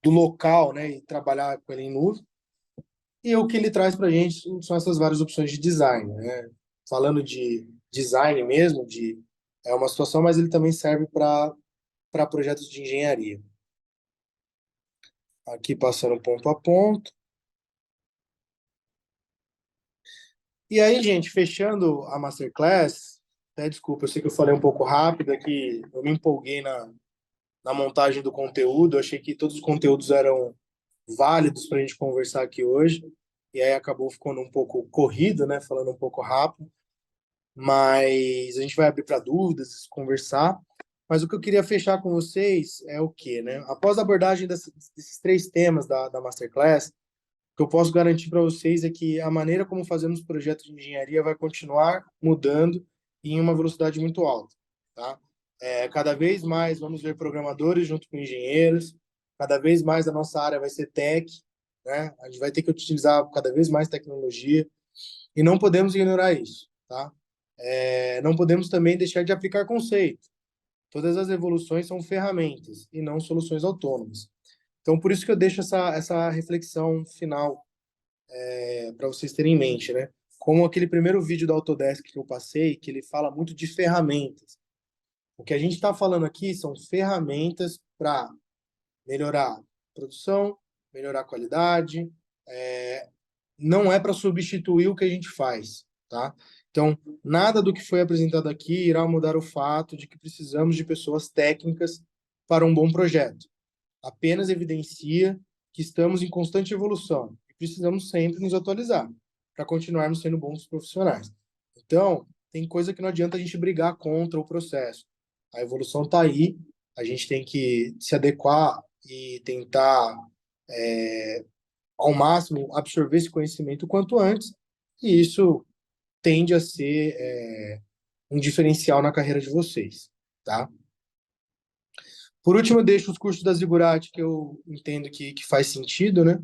[SPEAKER 2] do local, né? E trabalhar com ele em nuvem. E o que ele traz para a gente são essas várias opções de design, né? Falando de design mesmo, é uma situação, mas ele também serve para projetos de engenharia. Aqui passando ponto a ponto. E aí, gente, fechando a Masterclass, até desculpa, eu sei que eu falei um pouco rápido aqui, eu me empolguei na montagem do conteúdo, eu achei que todos os conteúdos eram válidos para a gente conversar aqui hoje, e aí acabou ficando um pouco corrido, né, falando um pouco rápido, mas a gente vai abrir para dúvidas, conversar. Mas o que eu queria fechar com vocês é o quê, né? Após a abordagem desses três temas da Masterclass, o que eu posso garantir para vocês é que a maneira como fazemos projetos de engenharia vai continuar mudando em uma velocidade muito alta, tá? Cada vez mais vamos ver programadores junto com engenheiros, cada vez mais a nossa área vai ser tech, né? A gente vai ter que utilizar cada vez mais tecnologia e não podemos ignorar isso, tá? Não podemos também deixar de aplicar conceito. Todas as evoluções são ferramentas e não soluções autônomas. Então, por isso que eu deixo essa reflexão final para vocês terem em mente, né? Como aquele primeiro vídeo da Autodesk que eu passei, que ele fala muito de ferramentas. O que a gente está falando aqui são ferramentas para melhorar a produção, melhorar a qualidade, não é para substituir o que a gente faz, tá? Então, nada do que foi apresentado aqui irá mudar o fato de que precisamos de pessoas técnicas para um bom projeto. Apenas evidencia que estamos em constante evolução e precisamos sempre nos atualizar para continuarmos sendo bons profissionais. Então, tem coisa que não adianta a gente brigar contra o processo. A evolução está aí, a gente tem que se adequar e tentar ao máximo absorver esse conhecimento o quanto antes, e isso tende a ser um diferencial na carreira de vocês, tá? Por último, eu deixo os cursos da Zigurati, que eu entendo que faz sentido, né,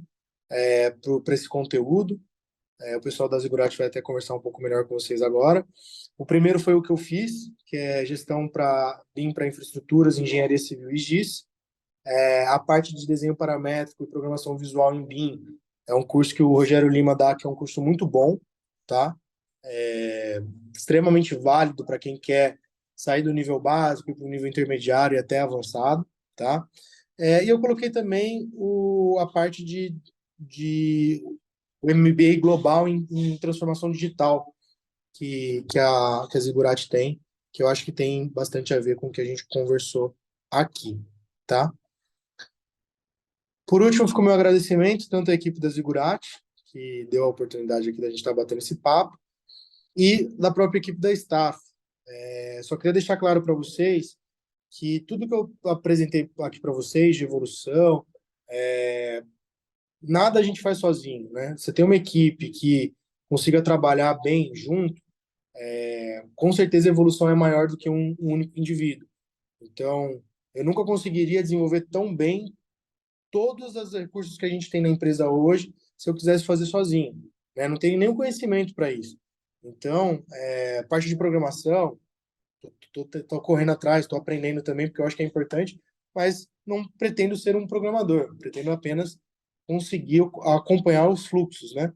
[SPEAKER 2] para esse conteúdo. O pessoal da Zigurati vai até conversar um pouco melhor com vocês agora. O primeiro foi o que eu fiz, que é gestão para BIM para infraestruturas, engenharia civil e GIS. A parte de desenho paramétrico e programação visual em BIM é um curso que o Rogério Lima dá, que é um curso muito bom, tá? Extremamente válido para quem quer sair do nível básico para o nível intermediário e até avançado, tá? E eu coloquei também a parte de o MBA global em transformação digital que a Zigurati tem, que eu acho que tem bastante a ver com o que a gente conversou aqui, tá? Por último, fica o meu agradecimento tanto à equipe da Zigurati, que deu a oportunidade aqui da gente estar batendo esse papo, e da própria equipe da staff. Só queria deixar claro para vocês que tudo que eu apresentei aqui para vocês de evolução, nada a gente faz sozinho, né? Você tem uma equipe que consiga trabalhar bem junto, com certeza a evolução é maior do que um único indivíduo. Então, eu nunca conseguiria desenvolver tão bem todos os recursos que a gente tem na empresa hoje se eu quisesse fazer sozinho, né? Não tenho nenhum conhecimento para isso. Então, parte de programação, tô correndo atrás, estou aprendendo também, porque eu acho que é importante, mas não pretendo ser um programador, pretendo apenas conseguir acompanhar os fluxos, né?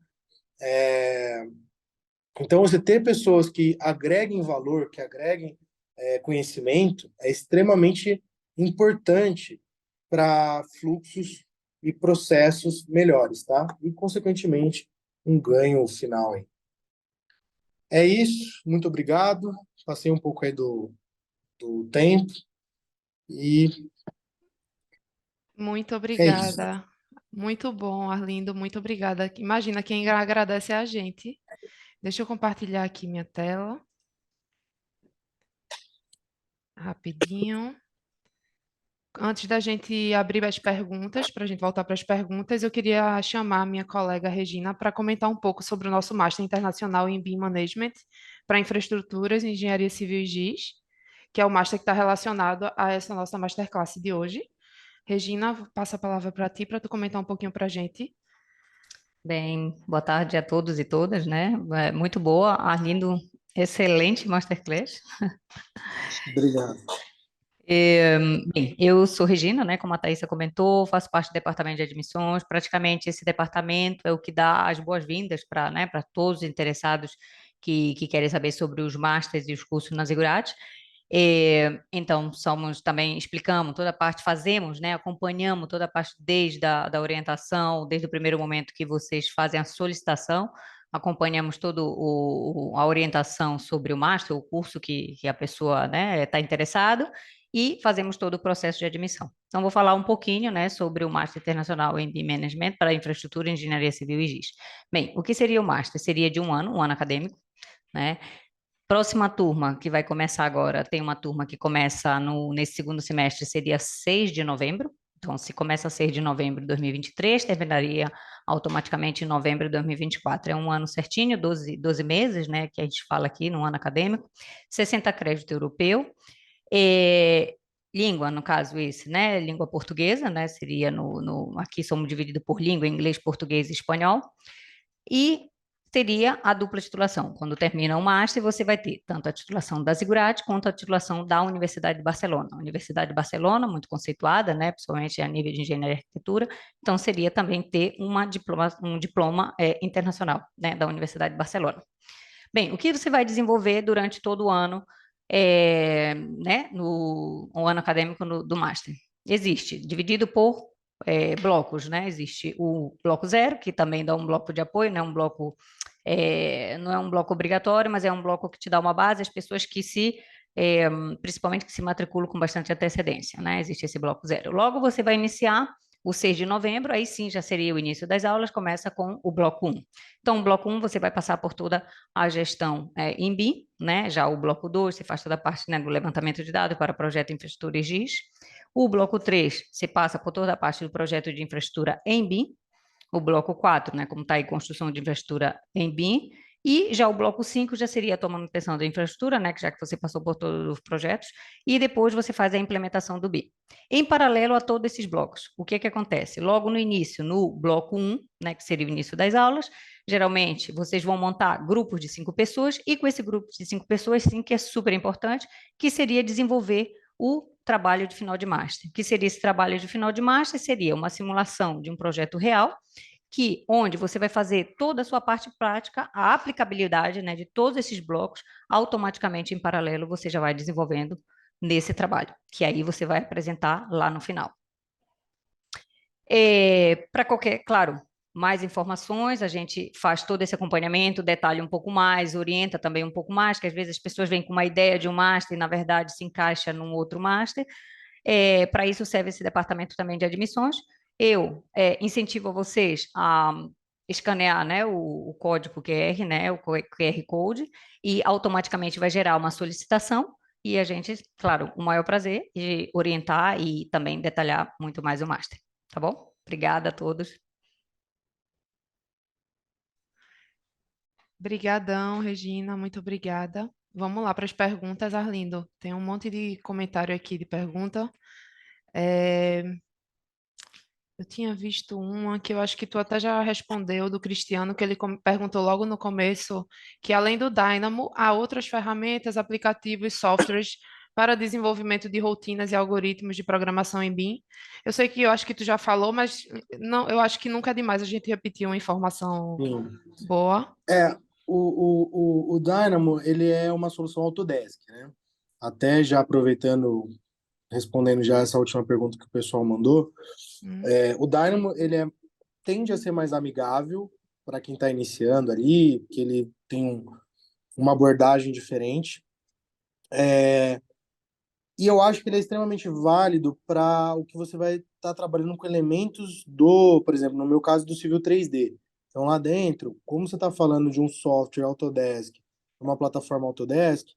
[SPEAKER 2] Então, você ter pessoas que agreguem valor, que agreguem conhecimento, é extremamente importante para fluxos e processos melhores, tá? E, consequentemente, um ganho final aí. É isso, muito obrigado. Passei um pouco aí do tempo e
[SPEAKER 1] Muito
[SPEAKER 2] é isso.
[SPEAKER 1] obrigada. Muito bom, Arlindo, muito obrigada. Imagina, quem agradece é a gente. Deixa eu compartilhar aqui minha tela, rapidinho. Antes da gente abrir as perguntas, para a gente voltar para as perguntas, eu queria chamar a minha colega Regina para comentar um pouco sobre o nosso Master Internacional em BIM Management para Infraestruturas, Engenharia Civil e GIS, que é o Master que está relacionado a essa nossa Masterclass de hoje. Regina, passo a palavra para ti, para tu comentar um pouquinho para a gente.
[SPEAKER 3] Bem, boa tarde a todos e todas, né? Muito boa, Arlindo, excelente masterclass.
[SPEAKER 2] Obrigado.
[SPEAKER 3] Bem, eu sou Regina, né? Como a Thaisa comentou, faço parte do departamento de admissões. Praticamente esse departamento é o que dá as boas-vindas para, né, para todos os interessados que querem saber sobre os masters e os cursos na Zigurate. Então, somos também, explicamos toda a parte, fazemos, né, acompanhamos toda a parte desde da orientação, desde o primeiro momento que vocês fazem a solicitação, acompanhamos toda a orientação sobre o master, o curso que a pessoa, né, está interessado, e fazemos todo o processo de admissão. Então, vou falar um pouquinho, né, sobre o Master Internacional em BIM Management para Infraestrutura, Engenharia Civil e GIS. Bem, o que seria o Master? Seria de um ano acadêmico, né? Próxima turma, que vai começar agora, tem uma turma que começa nesse segundo semestre, seria 6 de novembro. Então, se começa 6 de novembro de 2023, terminaria automaticamente em novembro de 2024. É um ano certinho, 12 meses, né, que a gente fala aqui no ano acadêmico, 60 crédito europeu. Língua, no caso esse, né, língua portuguesa, né, seria aqui somos divididos por língua, inglês, português e espanhol. E teria a dupla titulação. Quando termina o Master, você vai ter tanto a titulação da Zigurate quanto a titulação da Universidade de Barcelona. A Universidade de Barcelona, muito conceituada, né, principalmente a nível de engenharia e arquitetura, então seria também ter um diploma internacional, né, da Universidade de Barcelona. Bem, o que você vai desenvolver durante todo o ano, né, no ano acadêmico do Master? Existe, dividido por blocos, né? Existe o bloco zero, que também dá um bloco de apoio, né? Um bloco, não é um bloco obrigatório, mas é um bloco que te dá uma base, as pessoas que principalmente que se matriculam com bastante antecedência, né? Existe esse bloco zero. Logo você vai iniciar o 6 de novembro, aí sim já seria o início das aulas, começa com o bloco 1. Então, o bloco 1 você vai passar por toda a gestão em BIM, né? Já o bloco 2 você faz toda a parte, né, do levantamento de dados para projeto infraestrutura e GIS. O bloco 3 você passa por toda a parte do projeto de infraestrutura em BIM. O bloco 4, né, como está aí, construção de infraestrutura em BIM. E já o bloco 5 já seria a manutenção da infraestrutura, né, que já que você passou por todos os projetos, e depois você faz a implementação do BIM. Em paralelo a todos esses blocos, o que acontece? Logo no início, no bloco 1, né, que seria o início das aulas, geralmente vocês vão montar grupos de 5 pessoas, e com esse grupo de 5 pessoas, sim, que é super importante, que seria desenvolver o trabalho de final de master. O que seria esse trabalho de final de master? Seria uma simulação de um projeto real, onde você vai fazer toda a sua parte prática, a aplicabilidade, né, de todos esses blocos, automaticamente em paralelo você já vai desenvolvendo nesse trabalho, que aí você vai apresentar lá no final. Para qualquer, claro, mais informações, a gente faz todo esse acompanhamento, detalha um pouco mais, orienta também um pouco mais, que às vezes as pessoas vêm com uma ideia de um master e, na verdade, se encaixa num outro master. Para isso serve esse departamento também de admissões. Eu incentivo vocês a escanear, né, o código QR, né, o QR Code, e automaticamente vai gerar uma solicitação, e a gente, claro, o maior prazer de orientar e também detalhar muito mais o master, tá bom? Obrigada a todos.
[SPEAKER 1] Obrigadão, Regina, muito obrigada. Vamos lá para as perguntas, Arlindo. Tem um monte de comentário aqui de pergunta. É, Eu tinha visto uma que eu acho que tu até já respondeu, do Cristiano, que ele perguntou logo no começo, que além do Dynamo, há outras ferramentas, aplicativos, softwares para desenvolvimento de rotinas e algoritmos de programação em BIM. Eu sei que eu acho que tu já falou, mas não, eu acho que nunca é demais a gente repetir uma informação
[SPEAKER 2] Sim.
[SPEAKER 1] boa.
[SPEAKER 2] O Dynamo, ele é uma solução Autodesk, né? Até já aproveitando, respondendo já essa última pergunta que o pessoal mandou,
[SPEAKER 1] Hum.
[SPEAKER 2] o Dynamo, tende a ser mais amigável para quem está iniciando ali, que ele tem uma abordagem diferente. E eu acho que ele é extremamente válido para o que você vai estar trabalhando com elementos por exemplo, no meu caso, do Civil 3D. Então, lá dentro, como você está falando de um software Autodesk, uma plataforma Autodesk,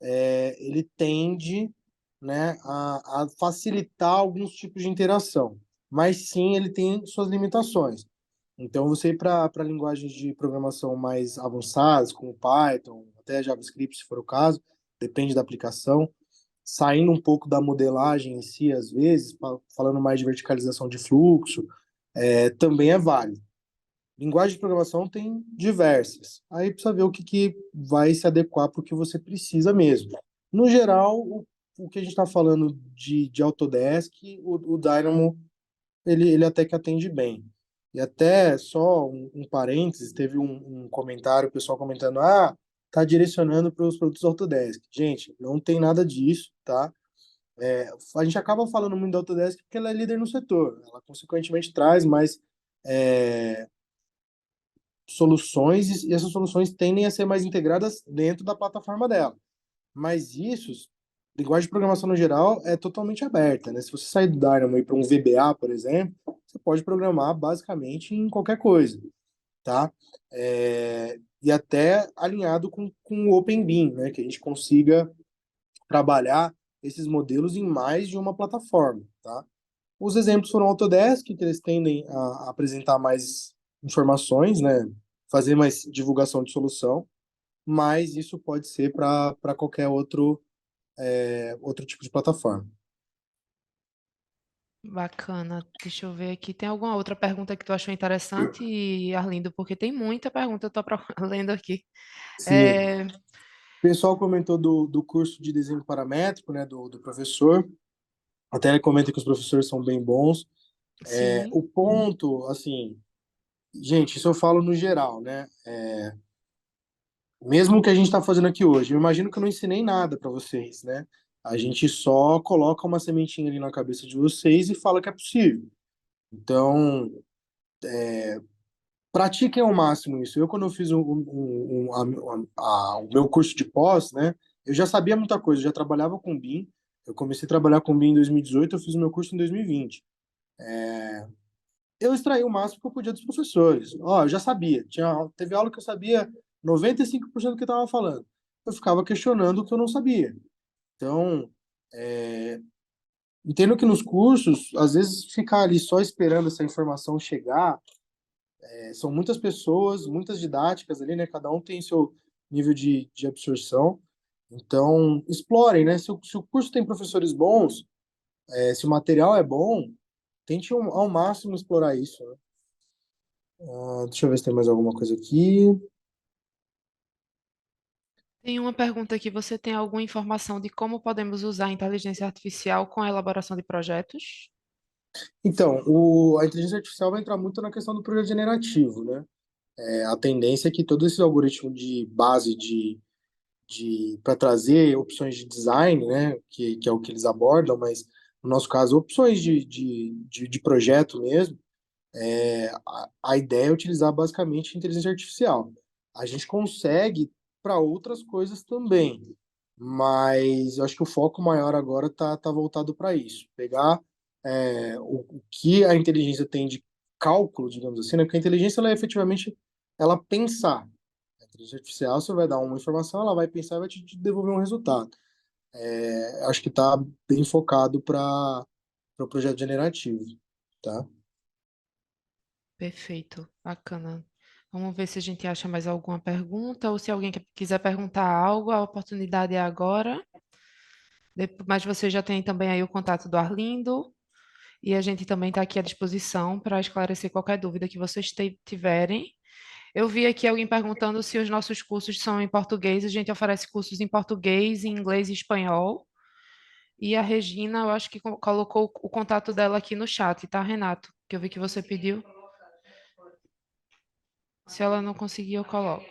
[SPEAKER 2] ele tende, né, a facilitar alguns tipos de interação. Mas sim, ele tem suas limitações. Então, você ir para linguagens de programação mais avançadas, como Python, até JavaScript, se for o caso, depende da aplicação, saindo um pouco da modelagem em si, às vezes, falando mais de verticalização de fluxo, também é válido. Linguagem de programação tem diversas. Aí precisa ver que vai se adequar para o que você precisa mesmo. No geral, o que a gente está falando de Autodesk, o Dynamo, ele até que atende bem. E até só um parênteses, teve um comentário, o pessoal comentando, tá direcionando para os produtos Autodesk. Gente, não tem nada disso, tá? A gente acaba falando muito da Autodesk porque ela é líder no setor. Ela, consequentemente, traz mais soluções e essas soluções tendem a ser mais integradas dentro da plataforma dela. Mas isso, linguagem de programação no geral, é totalmente aberta, né? Se você sair do Dynamo e para um VBA, por exemplo, você pode programar basicamente em qualquer coisa, tá? E até alinhado com o OpenBeam, né? Que a gente consiga trabalhar esses modelos em mais de uma plataforma, tá? Os exemplos foram Autodesk, que eles tendem a apresentar mais informações, né? Fazer mais divulgação de solução, mas isso pode ser para qualquer outro tipo de plataforma.
[SPEAKER 1] Bacana. Deixa eu ver aqui. Tem alguma outra pergunta que tu achou interessante, Arlindo? Porque tem muita pergunta, eu tô lendo aqui.
[SPEAKER 2] Sim,
[SPEAKER 1] É,
[SPEAKER 2] o pessoal comentou do curso de desenho paramétrico, né, do professor. Até ele comenta que os professores são bem bons.
[SPEAKER 1] sim.
[SPEAKER 2] O ponto, assim, gente, isso eu falo no geral, né? Mesmo o que a gente está fazendo aqui hoje, eu imagino que eu não ensinei nada para vocês, né? A gente só coloca uma sementinha ali na cabeça de vocês e fala que é possível. Então, pratiquem ao máximo isso. Eu, quando eu fiz o meu curso de pós, né? Eu já sabia muita coisa, eu já trabalhava com BIM. Eu comecei a trabalhar com BIM em 2018, eu fiz o meu curso em 2020. Eu extraí o máximo que eu podia dos professores. Ó, eu já sabia. Teve aula que eu sabia 95% do que eu estava falando. Eu ficava questionando o que eu não sabia. Então, entendo que nos cursos, às vezes, ficar ali só esperando essa informação chegar, são muitas pessoas, muitas didáticas ali, né? Cada um tem seu nível de absorção. Então, explorem, né? Se o curso tem professores bons, se o material é bom, tente ao máximo explorar isso, né? Deixa eu ver se tem mais alguma coisa aqui.
[SPEAKER 1] Tem uma pergunta aqui. Você tem alguma informação de como podemos usar a inteligência artificial com a elaboração de projetos?
[SPEAKER 2] Então, a inteligência artificial vai entrar muito na questão do projeto generativo, né? A tendência é que todo esse algoritmo de base para trazer opções de design, né, que é o que eles abordam, mas no nosso caso, opções de projeto mesmo, A ideia é utilizar basicamente inteligência artificial. A gente consegue para outras coisas também, mas eu acho que o foco maior agora tá voltado para isso. Pegar o que a inteligência tem de cálculo, digamos assim, né? Porque a inteligência, ela é efetivamente ela pensar. A inteligência artificial, você vai dar uma informação, ela vai pensar e vai te devolver um resultado. Acho que está bem focado para o projeto generativo, tá?
[SPEAKER 1] Perfeito, bacana. Vamos ver se a gente acha mais alguma pergunta ou se alguém quiser perguntar algo, a oportunidade é agora. Mas você já tem também aí o contato do Arlindo e a gente também está aqui à disposição para esclarecer qualquer dúvida que vocês tiverem. Eu vi aqui alguém perguntando se os nossos cursos são em português. A gente oferece cursos em português, em inglês e espanhol. E a Regina, eu acho que colocou o contato dela aqui no chat, tá, Renato? Que eu vi que você pediu. Se ela não conseguir, eu coloco.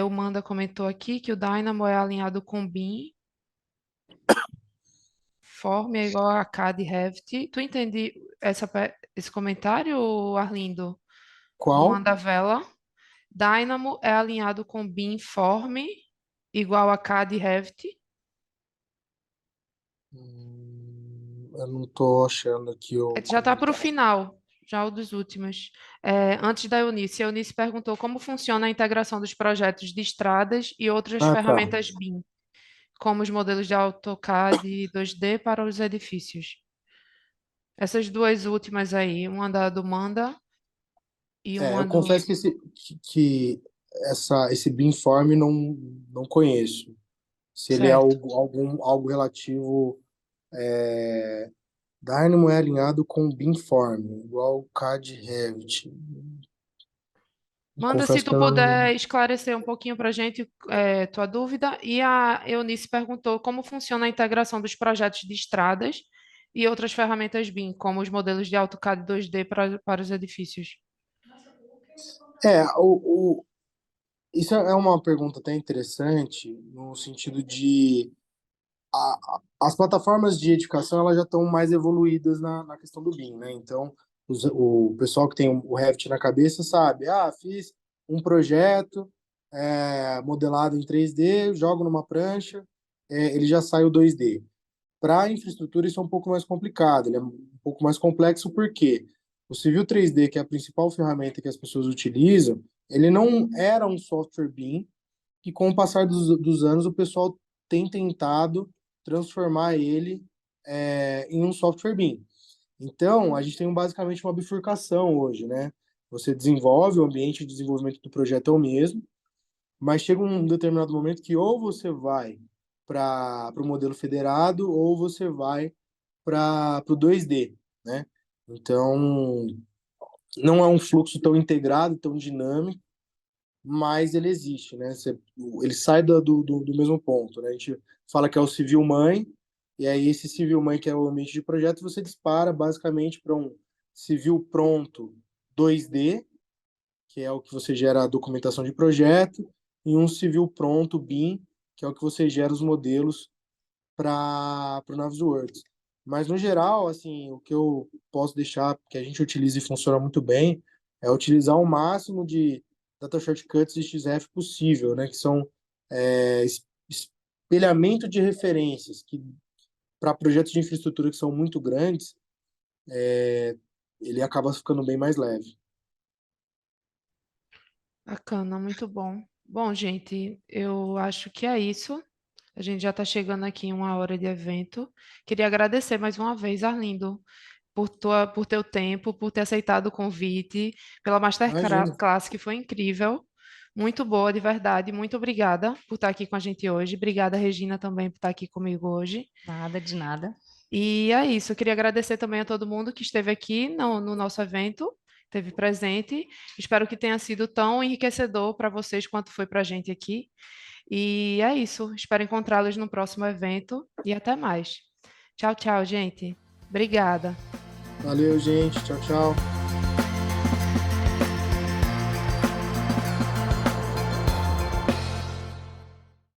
[SPEAKER 1] O Manda comentou aqui que o Dynamo é alinhado com o BIM, form é igual a CAD e Revit. Tu entende esse comentário, Arlindo? Do
[SPEAKER 2] Qual?
[SPEAKER 1] Manda Vela. Dynamo é alinhado com BIM, form igual a CAD e Revit.
[SPEAKER 2] Eu não tô achando aqui o
[SPEAKER 1] Já está para o
[SPEAKER 2] comentário.
[SPEAKER 1] final, já o dos últimos. Antes da Eunice, a Eunice perguntou como funciona a integração dos projetos de estradas e outras
[SPEAKER 2] Ah, tá.
[SPEAKER 1] ferramentas BIM, como os modelos de AutoCAD e 2D para os edifícios. Essas duas últimas aí, uma da do Manda e uma
[SPEAKER 2] Eu
[SPEAKER 1] do...
[SPEAKER 2] confesso que esse Beamform não conheço. Se ele é
[SPEAKER 1] Certo.
[SPEAKER 2] algo relativo. Dynamo é alinhado com Beamform, igual CAD e Revit.
[SPEAKER 1] Manda se
[SPEAKER 2] Confesso que
[SPEAKER 1] tu
[SPEAKER 2] eu não.
[SPEAKER 1] puder esclarecer um pouquinho para a gente tua dúvida. E a Eunice perguntou como funciona a integração dos projetos de estradas e outras ferramentas BIM, como os modelos de AutoCAD 2D para os edifícios.
[SPEAKER 2] É, o, o, isso é uma pergunta até interessante, no sentido de as plataformas de edificação elas já estão mais evoluídas na questão do BIM, né? Então, o pessoal que tem o Revit na cabeça sabe, fiz um projeto modelado em 3D, jogo numa prancha, ele já sai o 2D. Para a infraestrutura, isso é um pouco mais complicado, ele é um pouco mais complexo, porque o Civil 3D, que é a principal ferramenta que as pessoas utilizam, ele não era um software BIM, que com o passar dos anos o pessoal tem tentado transformar ele em um software BIM. Então, a gente tem basicamente uma bifurcação hoje, né? Você desenvolve, o ambiente de desenvolvimento do projeto é o mesmo, mas chega um determinado momento que ou você vai para o modelo federado ou você vai para o 2D, né? Então, não é um fluxo tão integrado, tão dinâmico, mas ele existe, né? Ele sai do mesmo ponto, né? A gente fala que é o civil mãe, e aí esse civil mãe, que é o ambiente de projeto, você dispara basicamente para um civil pronto 2D, que é o que você gera a documentação de projeto, e um civil pronto BIM, que é o que você gera os modelos para o Navisworks. Mas, no geral, assim, o que eu posso deixar, que a gente utiliza e funciona muito bem, é utilizar o máximo de data shortcuts e XF possível, né? Que são espelhamento de referências, que para projetos de infraestrutura que são muito grandes, ele acaba ficando bem mais leve.
[SPEAKER 1] Bacana, muito bom. Bom, gente, eu acho que é isso. A gente já está chegando aqui em uma hora de evento. Queria agradecer mais uma vez, Arlindo, por teu tempo, por ter aceitado o convite, pela
[SPEAKER 2] Imagina.
[SPEAKER 1] Masterclass, que foi incrível. Muito boa, de verdade. Muito obrigada por estar aqui com a gente hoje. Obrigada, Regina, também por estar aqui comigo hoje.
[SPEAKER 3] Nada de nada.
[SPEAKER 1] E é isso. Eu queria agradecer também a todo mundo que esteve aqui no nosso evento, esteve presente. Espero que tenha sido tão enriquecedor para vocês quanto foi para a gente aqui. E é isso. Espero encontrá-los no próximo evento e até mais. Tchau, tchau, gente. Obrigada.
[SPEAKER 2] Valeu, gente. Tchau, tchau.